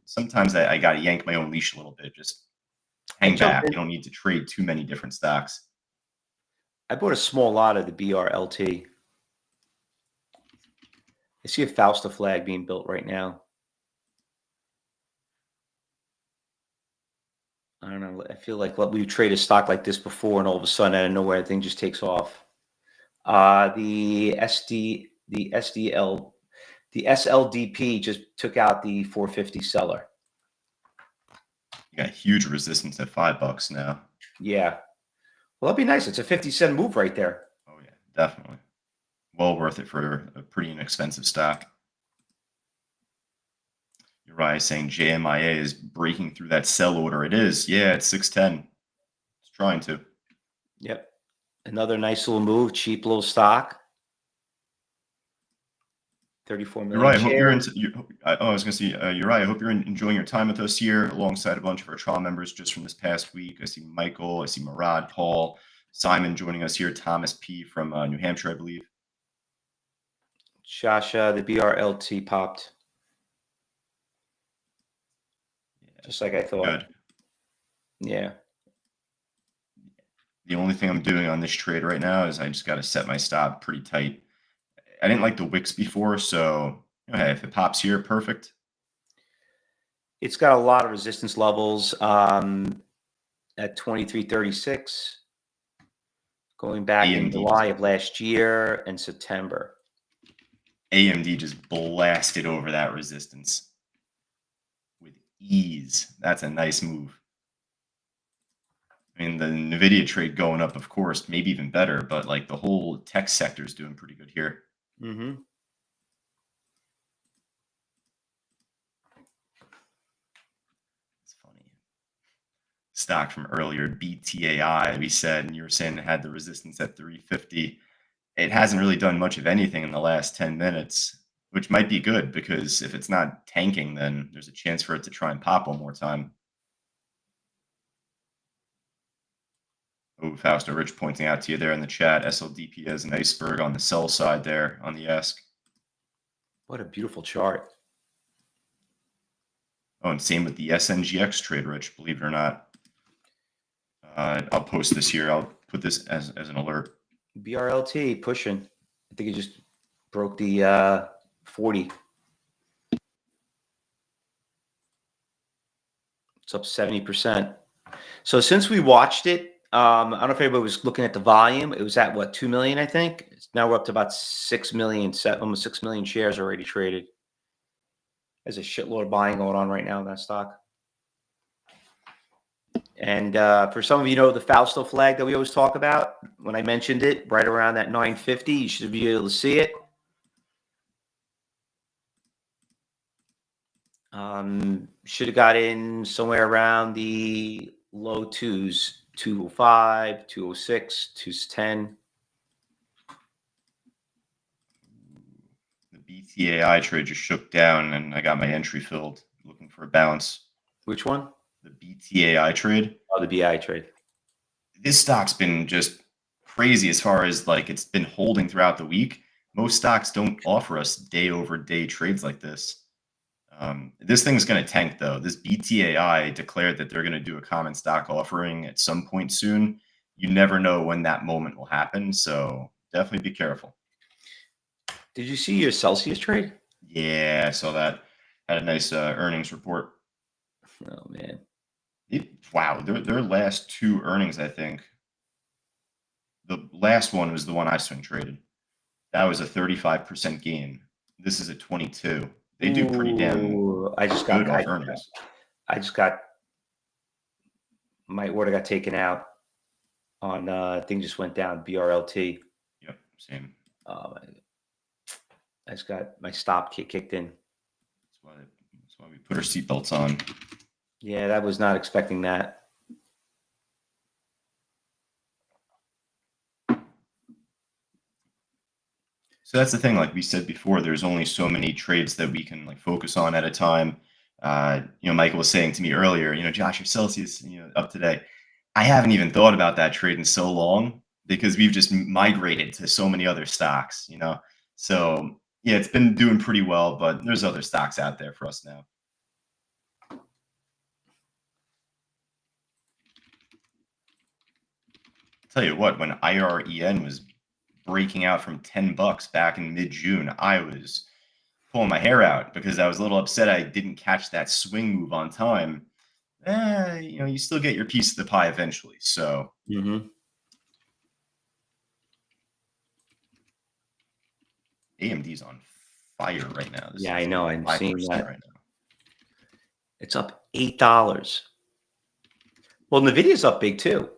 Sometimes I got to yank my own leash a little bit. Just hang back. You don't need to trade too many different stocks. I bought a small lot of the BRLT. I see a Fausto flag being built right now. I don't know. I feel like we've traded stock like this before, and all of a sudden, out of nowhere, the thing just takes off. The SLDP just took out the 450 seller. You got huge resistance at $5 now. Yeah. Well, that'd be nice. It's a 50-cent move right there. Oh yeah, definitely. Well worth it for a pretty inexpensive stock. Uriah saying JMIA is breaking through that sell order. It is. Yeah, it's 610. It's trying to. Yep. Another nice little move, cheap little stock. 34 million Uriah, I shares. hope you're into. I was going to say, Uriah, I hope you're enjoying your time with us here, alongside a bunch of our trial members just from this past week. I see Michael, I see Murad, Paul, Simon joining us here, Thomas P. from New Hampshire, I believe. Shasha, the BRLT popped. Yeah, just like I thought. Good. Yeah. The only thing I'm doing on this trade right now is I just got to set my stop pretty tight. I didn't like the wicks before, so hey, if it pops here, perfect. It's got a lot of resistance levels at 2336, going back in July of last year and September. AMD just blasted over that resistance with ease. That's a nice move. I mean, the NVIDIA trade going up, of course, maybe even better, but like the whole tech sector is doing pretty good here. Mm-hmm. It's funny. Stock from earlier, BTAI, we said, and you were saying it had the resistance at 350. It hasn't really done much of anything in the last 10 minutes, which might be good because if it's not tanking, then there's a chance for it to try and pop one more time. Oh, Fausto, Rich pointing out to you there in the chat, SLDP has an iceberg on the sell side there on the ask. What a beautiful chart. Oh, and same with the SNGX trade, Rich, believe it or not. I'll post this here. I'll put this as an alert. BRLT pushing. I think it just broke the 40. It's up 70%. So since we watched it, I don't know if everybody was looking at the volume. It was at what, 2 million, I think. Now we're up to about 6 million, almost 6 million shares already traded. There's a shitload of buying going on right now in that stock. And for some of you know the Fausto flag that we always talk about, when I mentioned it, right around that 950, you should be able to see it. Should have got in somewhere around the low twos 205, 206, 210. The BTAI trade just shook down, and I got my entry filled, looking for a bounce. Which one? The BTAI trade. Oh, the BI trade. This stock's been just crazy as far as like it's been holding throughout the week. Most stocks don't offer us day over day trades like this. This thing's going to tank though. This BTAI declared that they're going to do a common stock offering at some point soon. You never know when that moment will happen. So definitely be careful. Did you see your Celsius trade? Yeah, I saw that. Had a nice earnings report. Oh man. Wow, their last two earnings, I think. The last one was the one I swing traded. That was a 35% gain. This is a 22. They do pretty damn good off earnings. My order got taken out on thing just went down, BRLT. Yep, same. I just got my stop kicked in. That's why we put our seatbelts on. Yeah, that was not expecting that. So that's the thing. Like we said before, there's only so many trades that we can like focus on at a time. Michael was saying to me earlier, Josh, your Celsius, up today. I haven't even thought about that trade in so long because we've just migrated to so many other stocks, So yeah, it's been doing pretty well, but there's other stocks out there for us now. Tell you what, when IREN was breaking out from $10 back in mid-June, I was pulling my hair out because I was a little upset I didn't catch that swing move on time. You still get your piece of the pie eventually. So AMD's on fire right now. Yeah, I know. I'm seeing that right now. It's up $8. Well, Nvidia's up big too.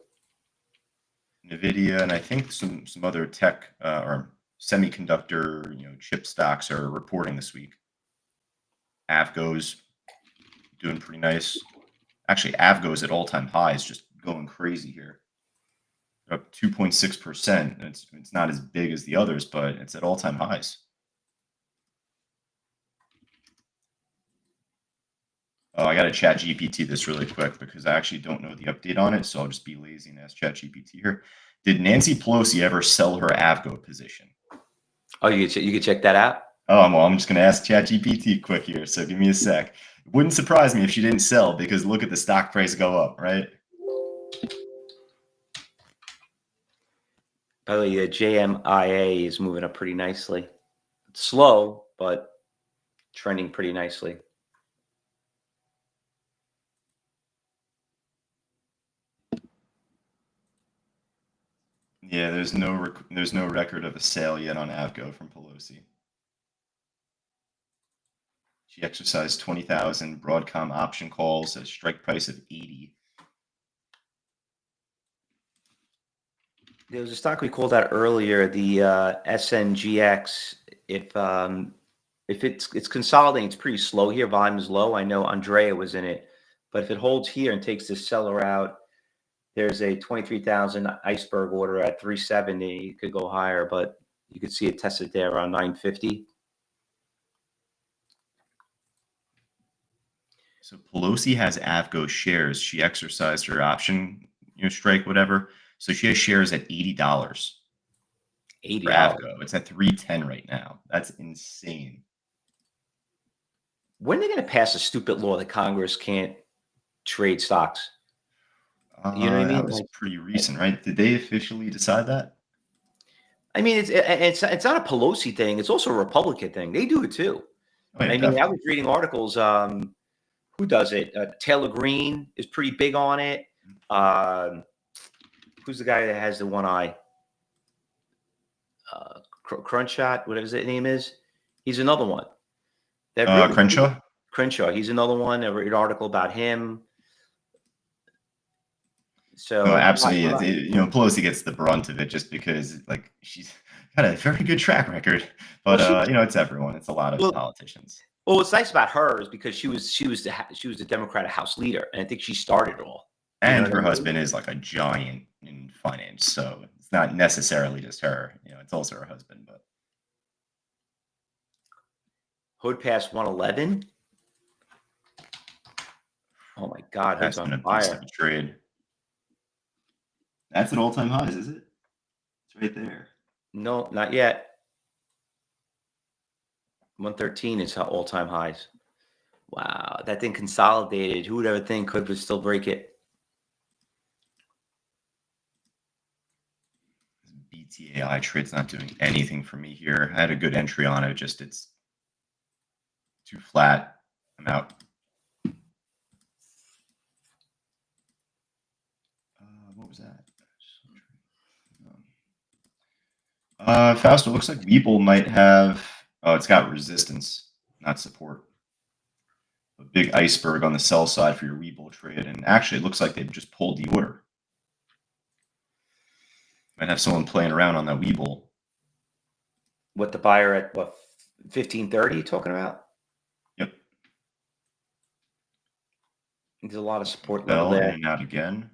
Nvidia and I think some other tech or semiconductor chip stocks are reporting this week. Avgo's doing pretty nice. Actually, Avgo's at all-time highs, just going crazy here. They're up 2.6%. It's not as big as the others, but it's at all-time highs. Oh, I got to chat GPT this really quick because I actually don't know the update on it, so I'll just be lazy and ask chat GPT here. Did Nancy Pelosi ever sell her Avgo position? Oh, you could check that out? Oh, well, I'm just going to ask chat GPT quick here, so give me a sec. It wouldn't surprise me if she didn't sell because look at the stock price go up, right? By the way, the JMIA is moving up pretty nicely. It's slow, but trending pretty nicely. Yeah, there's no record of a sale yet on Avgo from Pelosi. She exercised 20,000 Broadcom option calls at a strike price of 80. There was a stock we called out earlier, the SNGX. If it's consolidating, it's pretty slow here. Volume is low. I know Andrea was in it, but if it holds here and takes this seller out, there's a 23,000 iceberg order at 370. It could go higher, but you could see it tested there around 950. So Pelosi has Avgo shares. She exercised her option, strike, whatever. So she has shares at $80. $80 for Avgo. It's at 310 right now. That's insane. When are they going to pass a stupid law that Congress can't trade stocks? You know what I mean? That was pretty recent, right? Did they officially decide that? I mean, it's not a Pelosi thing. It's also a Republican thing. They do it too. Oh, yeah, I mean, I was reading articles. Who does it? Taylor Green is pretty big on it. Who's the guy that has the one eye? Crunchshot, whatever his name is. He's another one. Crenshaw? Crenshaw. He's another one. I read an article about him. So absolutely, Pelosi gets the brunt of it just because, like, she's got a very good track record. But it's everyone. It's a lot of politicians. Well, what's nice about her is because she was the Democratic House leader, and I think she started it all. You know And what I her mean? husband is like a giant in finance, so it's not necessarily just her. It's also her husband, but Hood past 111. Oh my God, Hood's that's on been a beast of fire. a trade. That's at all-time highs, is it? It's right there. No, not yet. 113 is all-time highs. Wow, that thing consolidated. Who would ever think Hood would still break it? BTAI trade's not doing anything for me here. I had a good entry on it, just it's too flat. I'm out. What was that? Fausto, looks like Weeble might have. Oh, it's got resistance, not support. A big iceberg on the sell side for your Weeble trade, and actually, it looks like they've just pulled the order. Might have someone playing around on that Weeble. What, the buyer at what, 1530 talking about? Yep. There's a lot of support level Fell in there. and out again.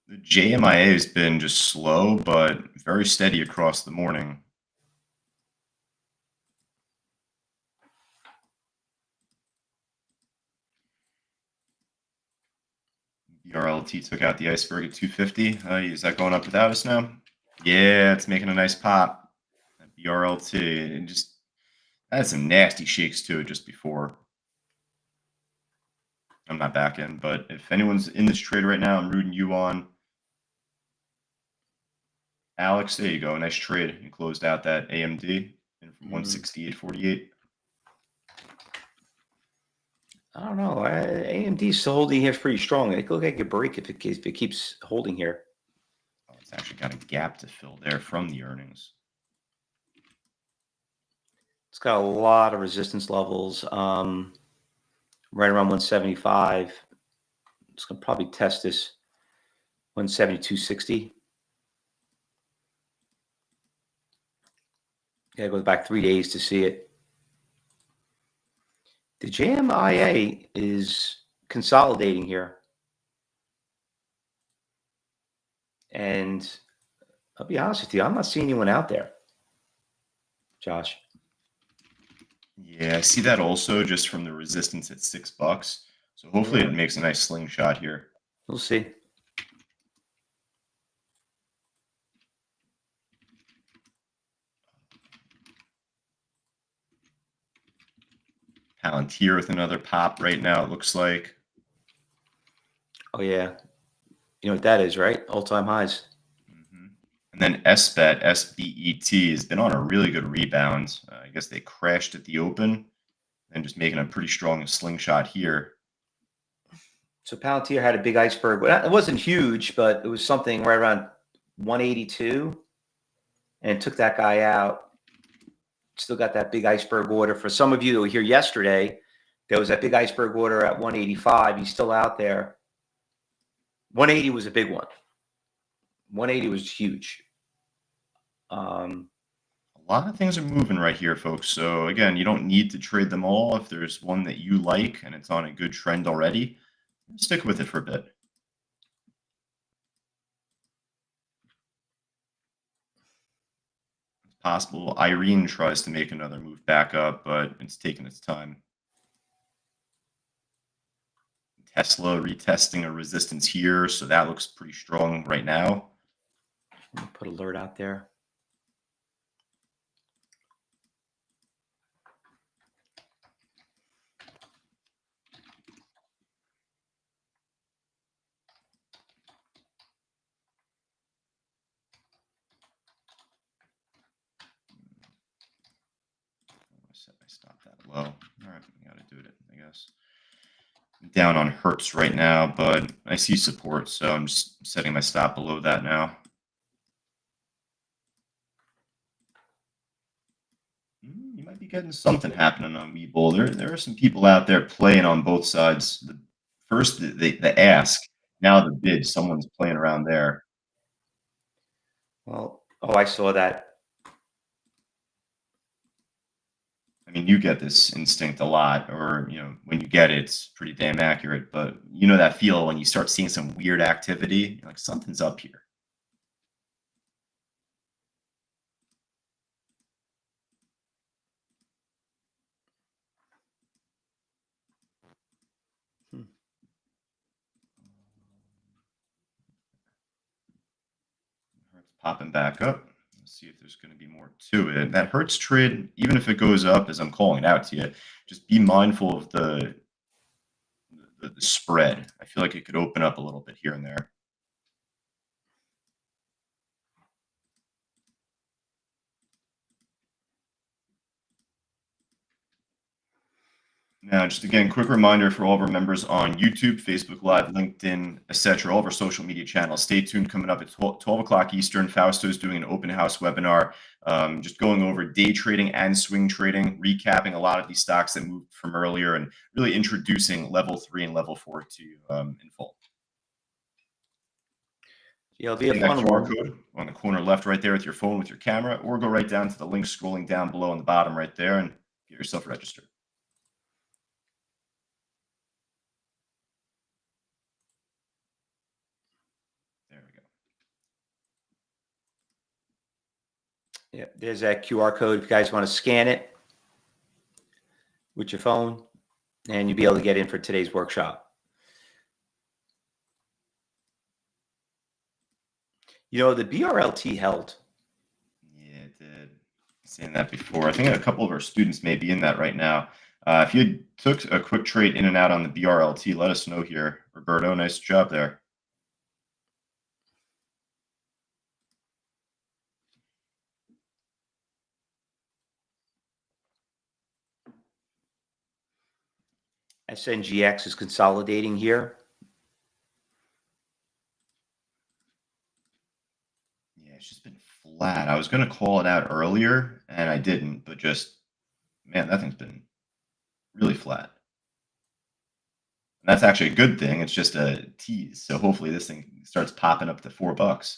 The JMIA has been just slow, but very steady across the morning. BRLT took out the iceberg at 250. Is that going up without us now? Yeah, it's making a nice pop. That BRLT, and just had some nasty shakes to it just before. I'm not back in, but if anyone's in this trade right now, I'm rooting you on. Alex, there you go. Nice trade. You closed out that AMD in from 168.48. I don't know. AMD's still holding here pretty strong. It could look like a break if it keeps holding here. Oh, it's actually got a gap to fill there from the earnings. It's got a lot of resistance levels, right around 175. It's going to probably test this 172.60. Yeah, goes back 3 days to see it. The JMIA is consolidating here. And I'll be honest with you, I'm not seeing anyone out there, Josh. Yeah, I see that also just from the resistance at $6. So hopefully Yeah, it makes a nice slingshot here. we'll see. Palantir with another pop right now, it looks like. Oh, yeah. You know what that is, right? All-time highs. And then SBET, SBET, has been on a really good rebound. I guess they crashed at the open and just making a pretty strong slingshot here. So Palantir had a big iceberg. Well, it wasn't huge, but it was something right around 182, and it took that guy out. Still got that big iceberg order. For some of you that were here yesterday, there was that big iceberg order at 185. He's still out there. 180 was a big one. 180 was huge. A lot of things are moving right here, folks. So again, you don't need to trade them all. If there's one that you like and it's on a good trend already, stick with it for a bit. It's possible Irene tries to make another move back up, but it's taking its time. Tesla retesting a resistance here, so that looks pretty strong right now. Let me put alert out there. Set my stop that low. All right, we got to do it, I guess. I'm down on Hertz right now, but I see support, so I'm just setting my stop below that now. You might be getting something happening on Webull. There are some people out there playing on both sides. First, the ask, now the bid. Someone's playing around there. Well, oh, I saw that. I mean, you get this instinct a lot, or when you get it, it's pretty damn accurate. But you know that feel when you start seeing some weird activity, you're like something's up here. Hmm. Hertz popping back up. Let's see if there's going to be more to it. That Hertz trade, even if it goes up, as I'm calling it out to you, just be mindful of the spread. I feel like it could open up a little bit here and there. Now, just again, quick reminder for all of our members on YouTube, Facebook Live, LinkedIn, etc., all of our social media channels. Stay tuned. Coming up at 12 o'clock Eastern, Fausto is doing an open house webinar, just going over day trading and swing trading, recapping a lot of these stocks that moved from earlier, and really introducing level 3 and level 4 to you in full. Yeah, it'll be a That fun QR one. code on the corner left right there with your phone with your camera, or go right down to the link scrolling down below on the bottom right there and get yourself registered. There we go. Yeah, there's that QR code if you guys want to scan it with your phone, and you'll be able to get in for today's workshop. The BRLT held. Yeah, it did. Saying that before. I think a couple of our students may be in that right now. If you took a quick trade in and out on the BRLT, let us know here. Roberto, nice job there. SNGX is consolidating here. Yeah, it's just been flat. I was going to call it out earlier, and I didn't, but just, man, that thing's been really flat. And that's actually a good thing. It's just a tease. So hopefully this thing starts popping up to $4.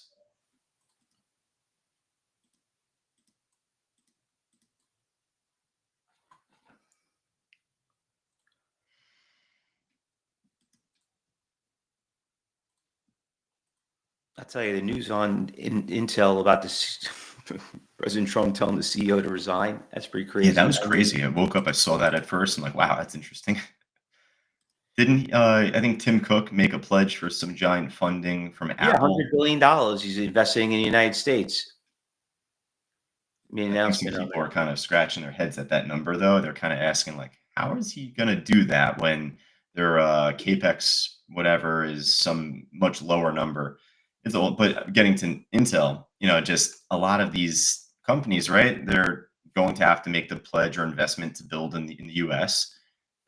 I'll tell you the news on Intel about this President Trump telling the CEO to resign. That's pretty crazy. Yeah, that was crazy. I woke up, I saw that at first. I'm like, wow, that's interesting. Didn't I think Tim Cook make a pledge for some giant funding from Yeah, Apple? $100 billion he's investing in the United States. I think some people are kind of scratching their heads at that number, though. They're kind of asking, like, how is he going to do that when their capex whatever is some much lower number? It's old, but getting to Intel, just a lot of these companies, right? They're going to have to make the pledge or investment to build in the U.S.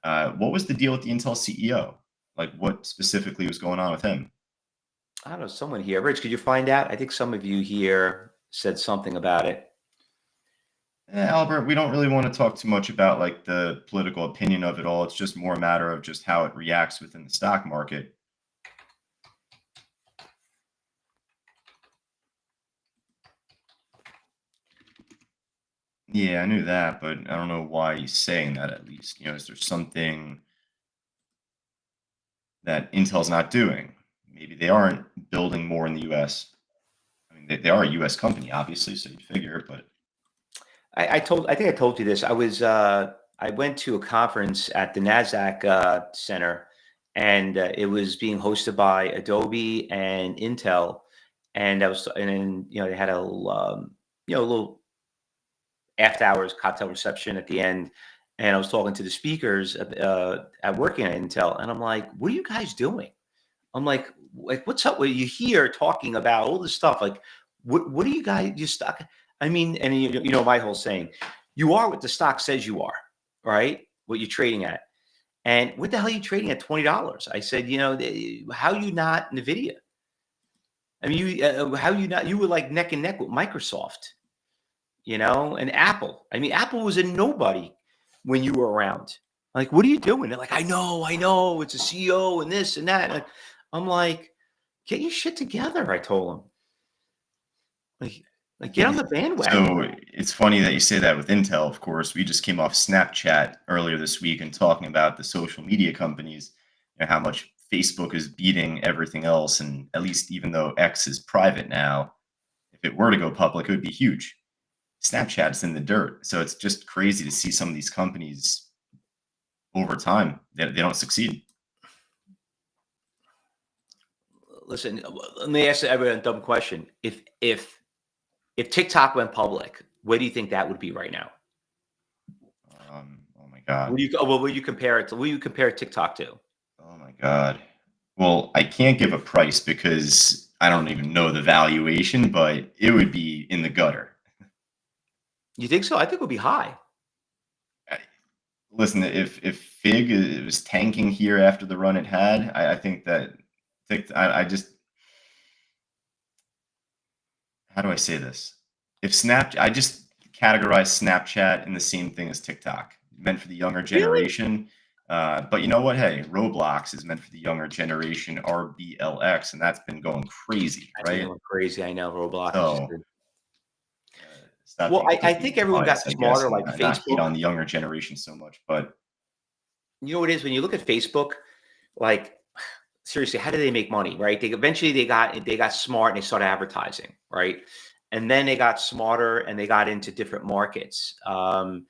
What was the deal with the Intel CEO? Like, what specifically was going on with him? I don't know, someone here. Rich, could you find out? I think some of you here said something about it. Albert, we don't really want to talk too much about like the political opinion of it all. It's just more a matter of just how it reacts within the stock market. Yeah, I knew that, but I don't know why he's saying that at least. Is there something that Intel's not doing? Maybe they aren't building more in the US. I mean, they are a US company, obviously, so you'd figure, but I think I told you this. I went to a conference at the NASDAQ Center, and it was being hosted by Adobe and Intel. And then they had a little after hours cocktail reception at the end. And I was talking to the speakers at working at Intel, and I'm like, "What are you guys doing?" I'm like, what's up? What you here talking about all this stuff? Like, what are you guys? You stuck? I mean, and my whole saying, you are what the stock says you are, right? What you're trading at, and what the hell are you trading at $20? I said, how you not Nvidia? I mean, how you not? You were like neck and neck with Microsoft, and Apple. I mean, Apple was a nobody when you were around. Like, what are you doing? They're like, I know, it's a CEO and this and that. And I'm like, get your shit together. I told him. Like, Like, get on the bandwagon. So it's funny that you say that with Intel, of course. We just came off Snapchat earlier this week and talking about the social media companies, how much Facebook is beating everything else. And at least even though X is private now, if it were to go public, it would be huge. Snapchat's in the dirt. So it's just crazy to see some of these companies over time, they don't succeed. Listen, let me ask everyone a dumb question. If TikTok went public, where do you think that would be right now? Oh my God. What would you compare it to? What do you compare TikTok to? Oh my God. Well, I can't give a price because I don't even know the valuation, but it would be in the gutter. You think so? I think it would be high. Listen, if Fig was tanking here after the run it had, I think that I just, how do I say this? I just categorize Snapchat in the same thing as TikTok, meant for the younger Really? generation. But you know what? Hey, Roblox is meant for the younger generation, RBLX, and that's been going crazy, That's been right? going crazy. I know Roblox has just So been. stop Well, being I think completely everyone got biased, I guess, smarter, and like not hate Facebook. on the younger generation so much. But You know what it is when you look at Facebook, like seriously, how do they make money, right? They got smart and they started advertising, right? And then they got smarter and they got into different markets. Facebook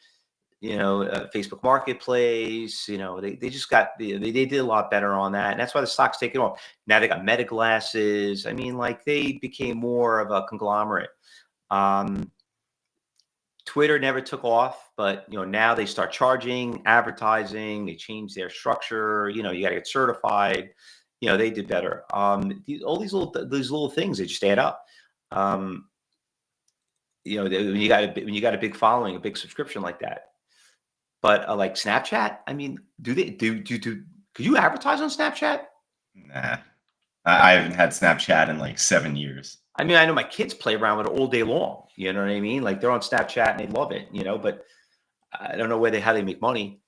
Marketplace, they just got they did a lot better on that. And that's why the stock's taking off. Now they got Meta glasses. I mean, like they became more of a conglomerate. Twitter never took off, but now they start charging advertising. They change their structure. You got to get certified. They did better. All these little things, they just add up. When you got a big following, a big subscription like that. But like Snapchat, I mean, do they do? Could you advertise on Snapchat? nah, I haven't had Snapchat in like 7 years. I mean, I know my kids play around with it all day long. You know what I mean? Like they're on Snapchat and they love it. But I don't know how they make money.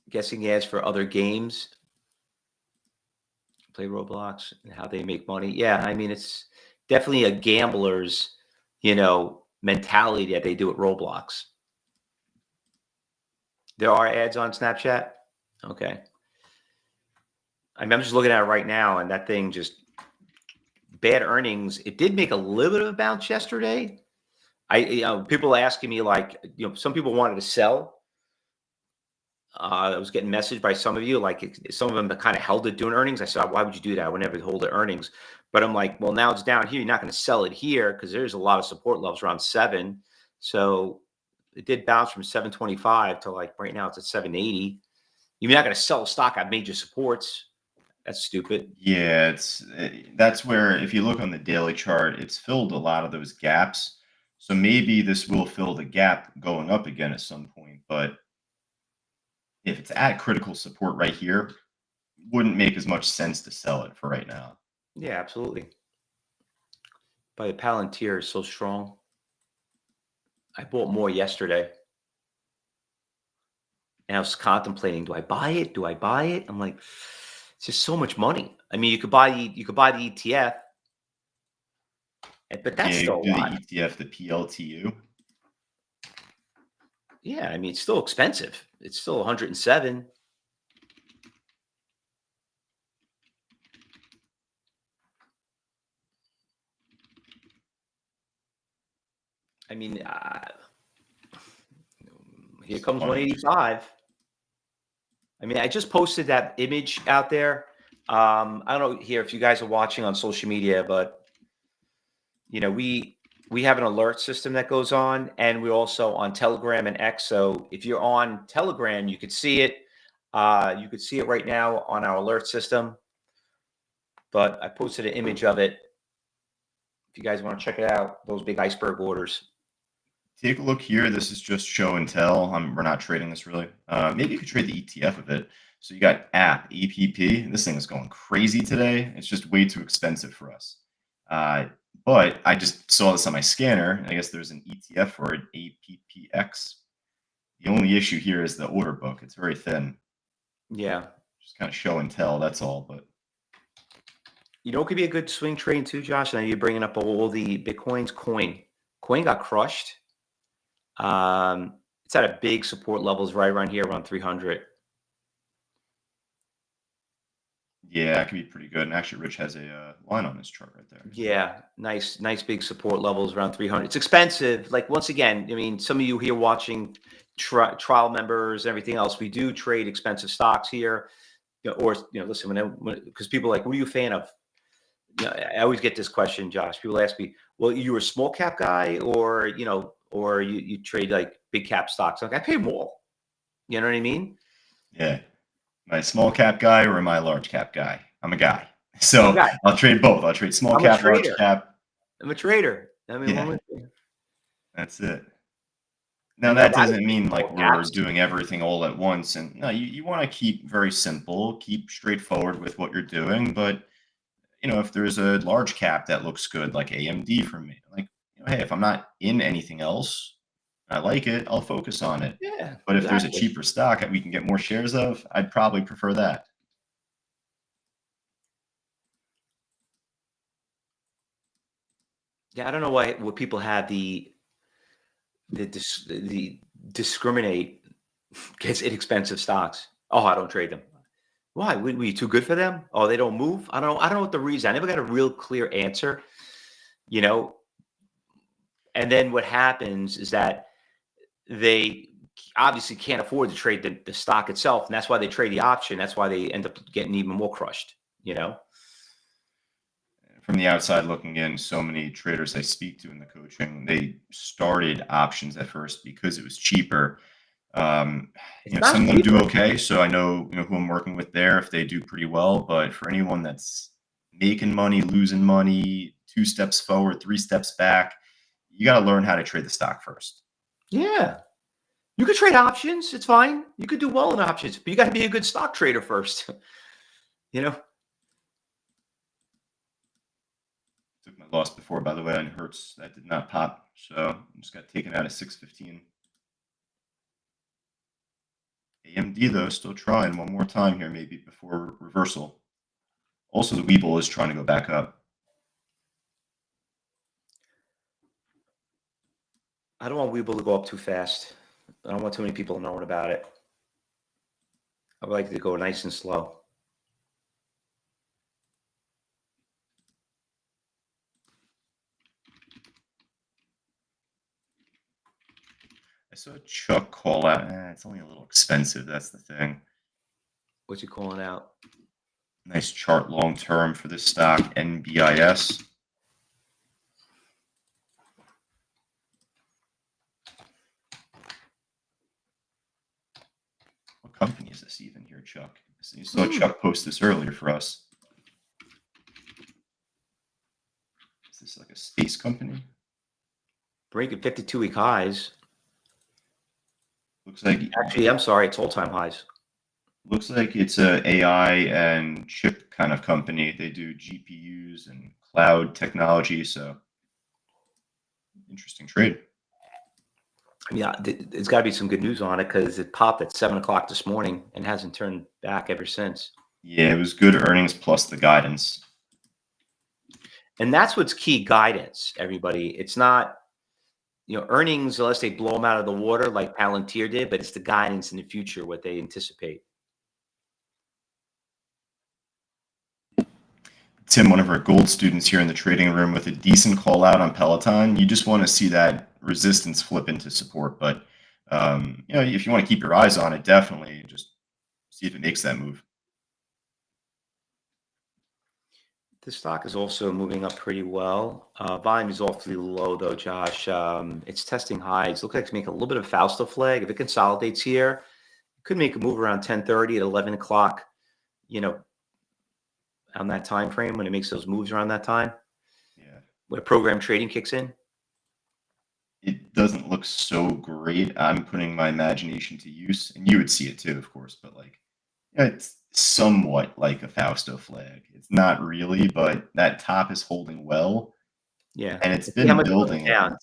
Guessing ads for other games, play Roblox, and how they make money. Yeah, I mean, it's definitely a gambler's, mentality that they do at Roblox. There are ads on Snapchat. Okay. I mean, I'm just looking at it right now, and that thing just bad earnings. It did make a little bit of a bounce yesterday. People are asking me like, some people wanted to sell. I was getting messaged by some of you, like some of them that kind of held it doing earnings. I said, why would you do that? I would never hold the earnings. But I'm like, well, now it's down here. You're not going to sell it here because there's a lot of support levels around 7. So it did bounce from 725 to like right now it's at 780. You're not going to sell a stock at major supports. That's stupid. Yeah, that's where if you look on the daily chart, it's filled a lot of those gaps. So maybe this will fill the gap going up again at some point. But if it's at critical support right here, wouldn't make as much sense to sell it for right now. Yeah, absolutely. But the Palantir is so strong. I bought more yesterday. And I was contemplating, do I buy it? Do I buy it? I'm like, it's just so much money. I mean, you could buy the ETF, but that's Yeah, you still a do the lot. ETF, the PLTU. Yeah, I mean, it's still expensive. It's still 107. I mean, here So comes funny. 185. I mean, I just posted that image out there. I don't know here if you guys are watching on social media, but we have an alert system that goes on, and we're also on Telegram and X. So if you're on Telegram, you could see it. You could see it right now on our alert system. But I posted an image of it. If you guys want to check it out, those big iceberg orders. Take a look here. This is just show and tell. We're not trading this really. Maybe you could trade the ETF of it. So you got APP. This thing is going crazy today. It's just way too expensive for us. But I just saw this on my scanner. I guess there's an ETF for it, APPX. The only issue here is the order book. It's very thin. Yeah. Just kind of show and tell. That's all. But You know, it could be a good swing trade too, Josh. I know you're bringing up all the Bitcoins. Coin got crushed. It's at a big support levels right around here, around 300. Yeah, that could be pretty good. And actually, Rich has a line on this chart right there. Yeah, nice big support levels around 300. It's expensive. Like once again, I mean, some of you here watching trial members, everything else, we do trade expensive stocks here. Or listen, because people are like, "What are you a fan of?" I always get this question, Josh. People ask me, "Well, you a small cap guy, or or you trade like big cap stocks?" Like I pay more. You know what I mean? Yeah. Am I a small cap guy or am I a large cap guy? I'm a guy. I'm a So guy. I'll trade both. I'll trade small I'm a cap, large trader. cap. I'm a trader. I mean, Yeah, that's it. I Now, mean, I'd that rather doesn't trade mean small like we're caps. doing everything all at once. And no, you want to keep very simple, keep straightforward with what you're doing. But, if there's a large cap that looks good, like AMD for me, like, hey, if I'm not in anything else, I like it, I'll focus on it. Yeah, But if there's a exactly. cheaper stock that we can get more shares of, I'd probably prefer that. Yeah, I don't know what people have the discriminate against inexpensive stocks. Oh, I don't trade them. Why? Were you too good for them? Oh, they don't move. I don't know what the reason. I never got a real clear answer. You know, and then what happens is that they obviously can't afford to trade the stock itself, and that's why they trade the option. That's why they end up getting even more crushed. You know. From the outside looking in, so many traders I speak to in the coaching, they started options at first because it was cheaper. Um, It's not some of them do cheaper. okay. So I know, who I'm working with there if they do pretty well. But for anyone that's making money, losing money, 2 steps forward, 3 steps back, you got to learn how to trade the stock first. Yeah. You could trade options. It's fine. You could do well in options, but you got to be a good stock trader first. you know. Took my loss before, by the way, on Hertz. That did not pop. So just got taken out at 615. AMD, though, still trying one more time here, maybe before reversal. Also, the Weeble is trying to go back up. I don't want Weeble to go up too fast. I don't want too many people knowing about it. I would like it to go nice and slow. I saw Chuck call out. It's only a little expensive. That's the thing. What's he calling out? Nice chart long term for this stock, NBIS. What company is this even here, Chuck? You saw Chuck post this earlier for us. Is this like a space company? Breaking 52-week highs. Looks like Actually, I'm sorry, it's all-time highs. Looks like it's a AI and chip kind of company. They do GPUs and cloud technology. So interesting trade. Yeah, there's got to be some good news on it because it popped at 7 o'clock this morning and hasn't turned back ever since. Yeah, it was good earnings plus the guidance. And that's what's key, guidance, everybody. It's not, earnings, unless they blow them out of the water like Palantir did, but it's the guidance in the future, what they anticipate. Tim, one of our gold students here in the trading room with a decent call out on Peloton. You just want to see that resistance flip into support. But, if you want to keep your eyes on it, definitely just see if it makes that move. The stock is also moving up pretty well. Volume is awfully low, though, Josh. It's testing highs. Looks like it's making a little bit of Fausto flag. If it consolidates here, it could make a move around 10:30 at 11 o'clock, on that time frame when it makes those moves around that time. Yeah. When program trading kicks in. It doesn't look so great. I'm putting my imagination to use, and you would see it too, of course, but it's somewhat like a Fausto flag. It's not really, but that top is holding well, Yeah. and it's See how been much it goes building. down.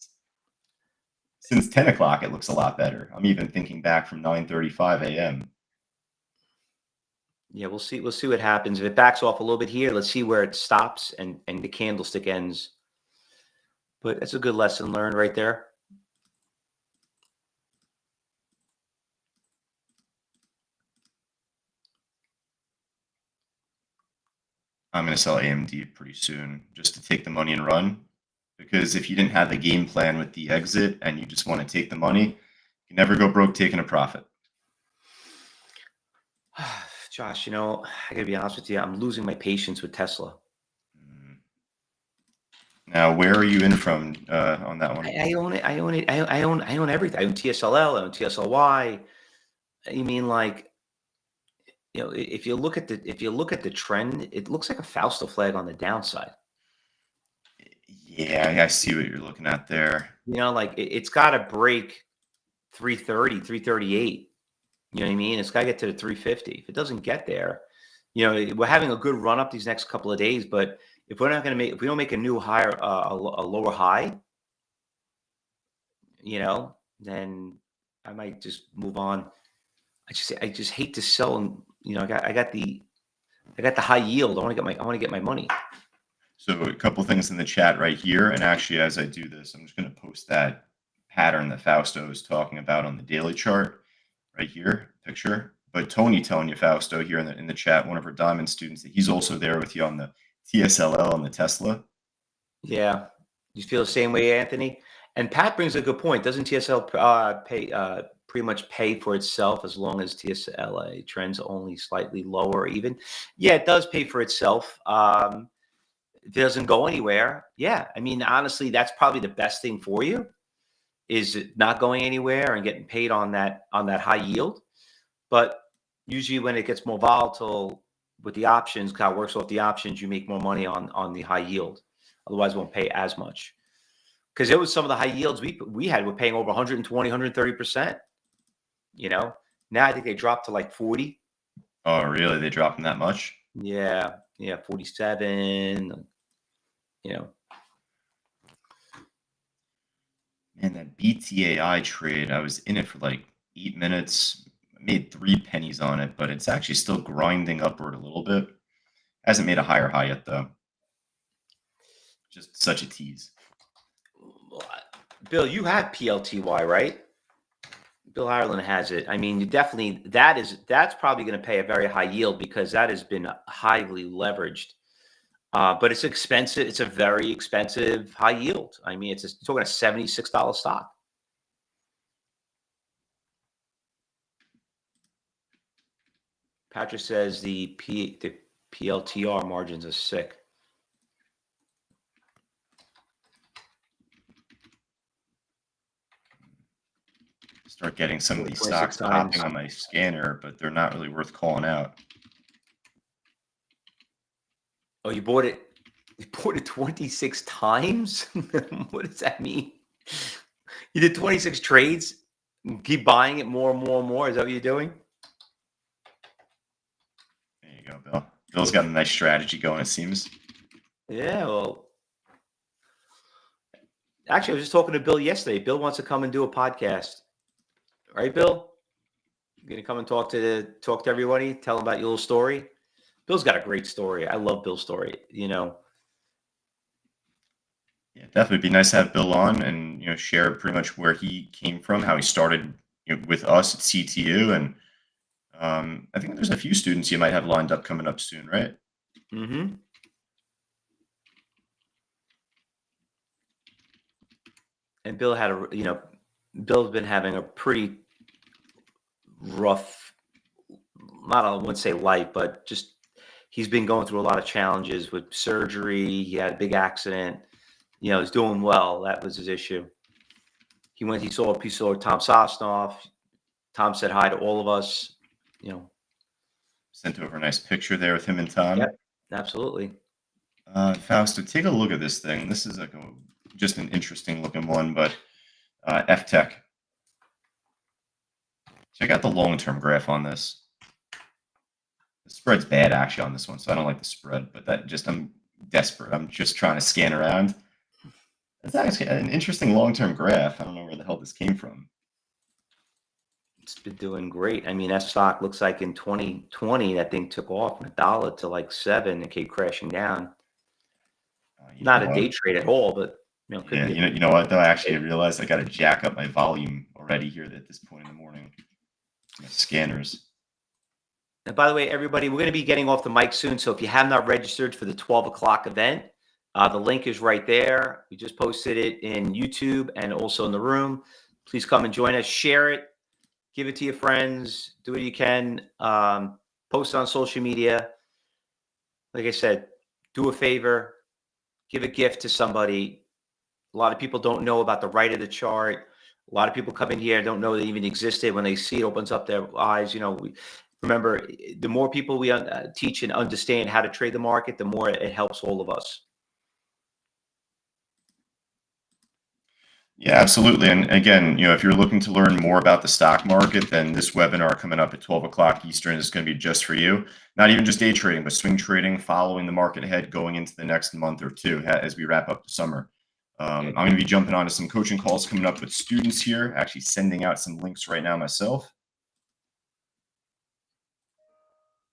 Since 10 o'clock, it looks a lot better. I'm even thinking back from 9:35 a.m. Yeah, we'll see. We'll see what happens. If it backs off a little bit here, let's see where it stops and the candlestick ends. But it's a good lesson learned right there. I'm going to sell AMD pretty soon just to take the money and run. Because if you didn't have the game plan with the exit and you just want to take the money, you never go broke taking a profit. Josh, I gotta be honest with you. I'm losing my patience with Tesla. Now, where are you in from on that one? I own it. I own it. I own everything. I own TSLL. I own TSLY. You mean like, if you look at the trend, it looks like a Fausto flag on the downside. Yeah, I see what you're looking at there. Like it's got to break 330, 338. You know what I mean? It's got to get to the 350. If it doesn't get there, we're having a good run up these next couple of days. But if we don't make a new higher, a lower high, then I might just move on. I just hate to sell, and I got the high yield. I want to get my money. So a couple things in the chat right here, and actually, as I do this, I'm just going to post that pattern that Fausto is talking about on the daily chart right here, picture. But Tony telling you, Fausto, here in the chat, one of our Diamond students, that he's also there with you on the TSLL and the Tesla. Yeah, you feel the same way, Anthony. And Pat brings a good point. Doesn't TSL pretty much pay for itself as long as TSLA trends only slightly lower, even? Yeah, it does pay for itself. It doesn't go anywhere. Yeah, I mean, honestly, that's probably the best thing for you, is it not going anywhere and getting paid on that high yield. But usually, when it gets more volatile with the options, how it works off the options, you make more money on the high yield. Otherwise, it won't pay as much. Because it was some of the high yields we had were paying over 120, 130%. Now I think they dropped to like 40. Oh, really? They dropped them that much? Yeah, 47. Man, that BTAI trade, I was in it for like 8 minutes, made 3 pennies on it, but it's actually still grinding upward a little bit. Hasn't made a higher high yet, though. Just such a tease. Bill, you have PLTY, right? Bill Ireland has it. I mean, you definitely, that's probably going to pay a very high yield because that has been highly leveraged. But it's expensive. It's a very expensive high yield. I mean, you're talking a $76 stock. Patrick says the PLTR margins are sick. Start getting some of these stocks popping on my scanner, but they're not really worth calling out. Oh, you bought it? You bought it 26 times? What does that mean? You did 26 trades? Keep buying it more and more and more? Is that what you're doing? There you go, Bill. Bill's got a nice strategy going, it seems. Yeah, well, actually, I was just talking to Bill yesterday. Bill wants to come and do a podcast. Right, Bill? You're going to come and talk to everybody, tell them about your little story? Bill's got a great story. I love Bill's story, Yeah, definitely be nice to have Bill on and share pretty much where he came from, how he started with us at CTU, and I think there's a few students you might have lined up coming up soon, right? Mm-hmm. And Bill had Bill's been having a pretty rough, I wouldn't say life, but just he's been going through a lot of challenges with surgery. He had a big accident. He's doing well. That was his issue. He saw Tom Sosnoff. Tom said hi to all of us. Sent over a nice picture there with him and Tom. Yep, absolutely. Fausto, take a look at this thing. This is like just an interesting looking one, but F-Tech. Check out the long-term graph on this. The spread's bad actually on this one, so I don't like the spread, but I'm desperate. I'm just trying to scan around. That's actually an interesting long-term graph. I don't know where the hell this came from. It's been doing great. I mean, that stock looks like in 2020, that thing took off from $1 to like 7 and came crashing down. You Not know a what? day trade at all, but could Yeah, be a you know what though? Actually, I realized I got to jack up my volume already here at this point in the morning. My scanners. And by the way, everybody, we're going to be getting off the mic soon. So if you have not registered for the 12 o'clock event, the link is right there. We just posted it in YouTube and also in the room. Please come and join us. Share it. Give it to your friends. Do what you can. Post it on social media. Like I said, do a favor. Give a gift to somebody. A lot of people don't know about the right of the chart. A lot of people come in here and don't know they even existed. When they see it, opens up their eyes. Remember, the more people we teach and understand how to trade the market, the more it helps all of us. Yeah, absolutely. And again, if you're looking to learn more about the stock market, then this webinar coming up at 12 o'clock Eastern is going to be just for you. Not even just day trading, but swing trading, following the market ahead, going into the next month or two as we wrap up the summer. I'm going to be jumping onto some coaching calls coming up with students here, actually sending out some links right now myself.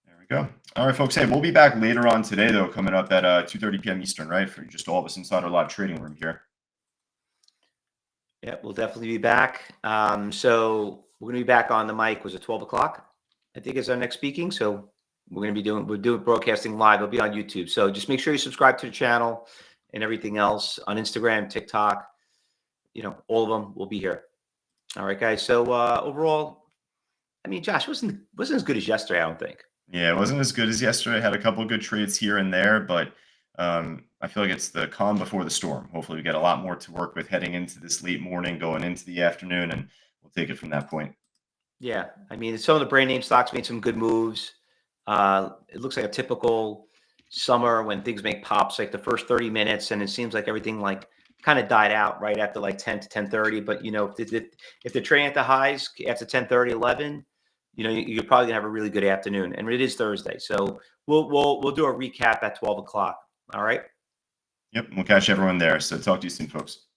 There we go. All right, folks. Hey, we'll be back later on today, though, coming up at 2:30 p.m. Eastern, right? For just all of us inside our live trading room here. Yeah, we'll definitely be back. So we're going to be back on the mic. Was it 12 o'clock? I think is our next speaking. So we're doing broadcasting live. It'll be on YouTube. So just make sure you subscribe to the channel and everything else on Instagram, TikTok. All of them will be here. All right, guys. So overall, I mean, Josh wasn't as good as yesterday, I don't think. Yeah, it wasn't as good as yesterday. I had a couple of good trades here and there, but I feel like it's the calm before the storm. Hopefully, we get a lot more to work with heading into this late morning, going into the afternoon, and we'll take it from that point. Yeah, I mean, some of the brand name stocks made some good moves. It looks like a typical summer when things make pops, like the first 30 minutes, and it seems like everything kind of died out right after like 10 to 10:30. But if they're trading at the highs after 10:30, 11, you're probably gonna have a really good afternoon. And it is Thursday, so we'll do a recap at 12 o'clock. All right. Yep, we'll catch everyone there. So talk to you soon, folks.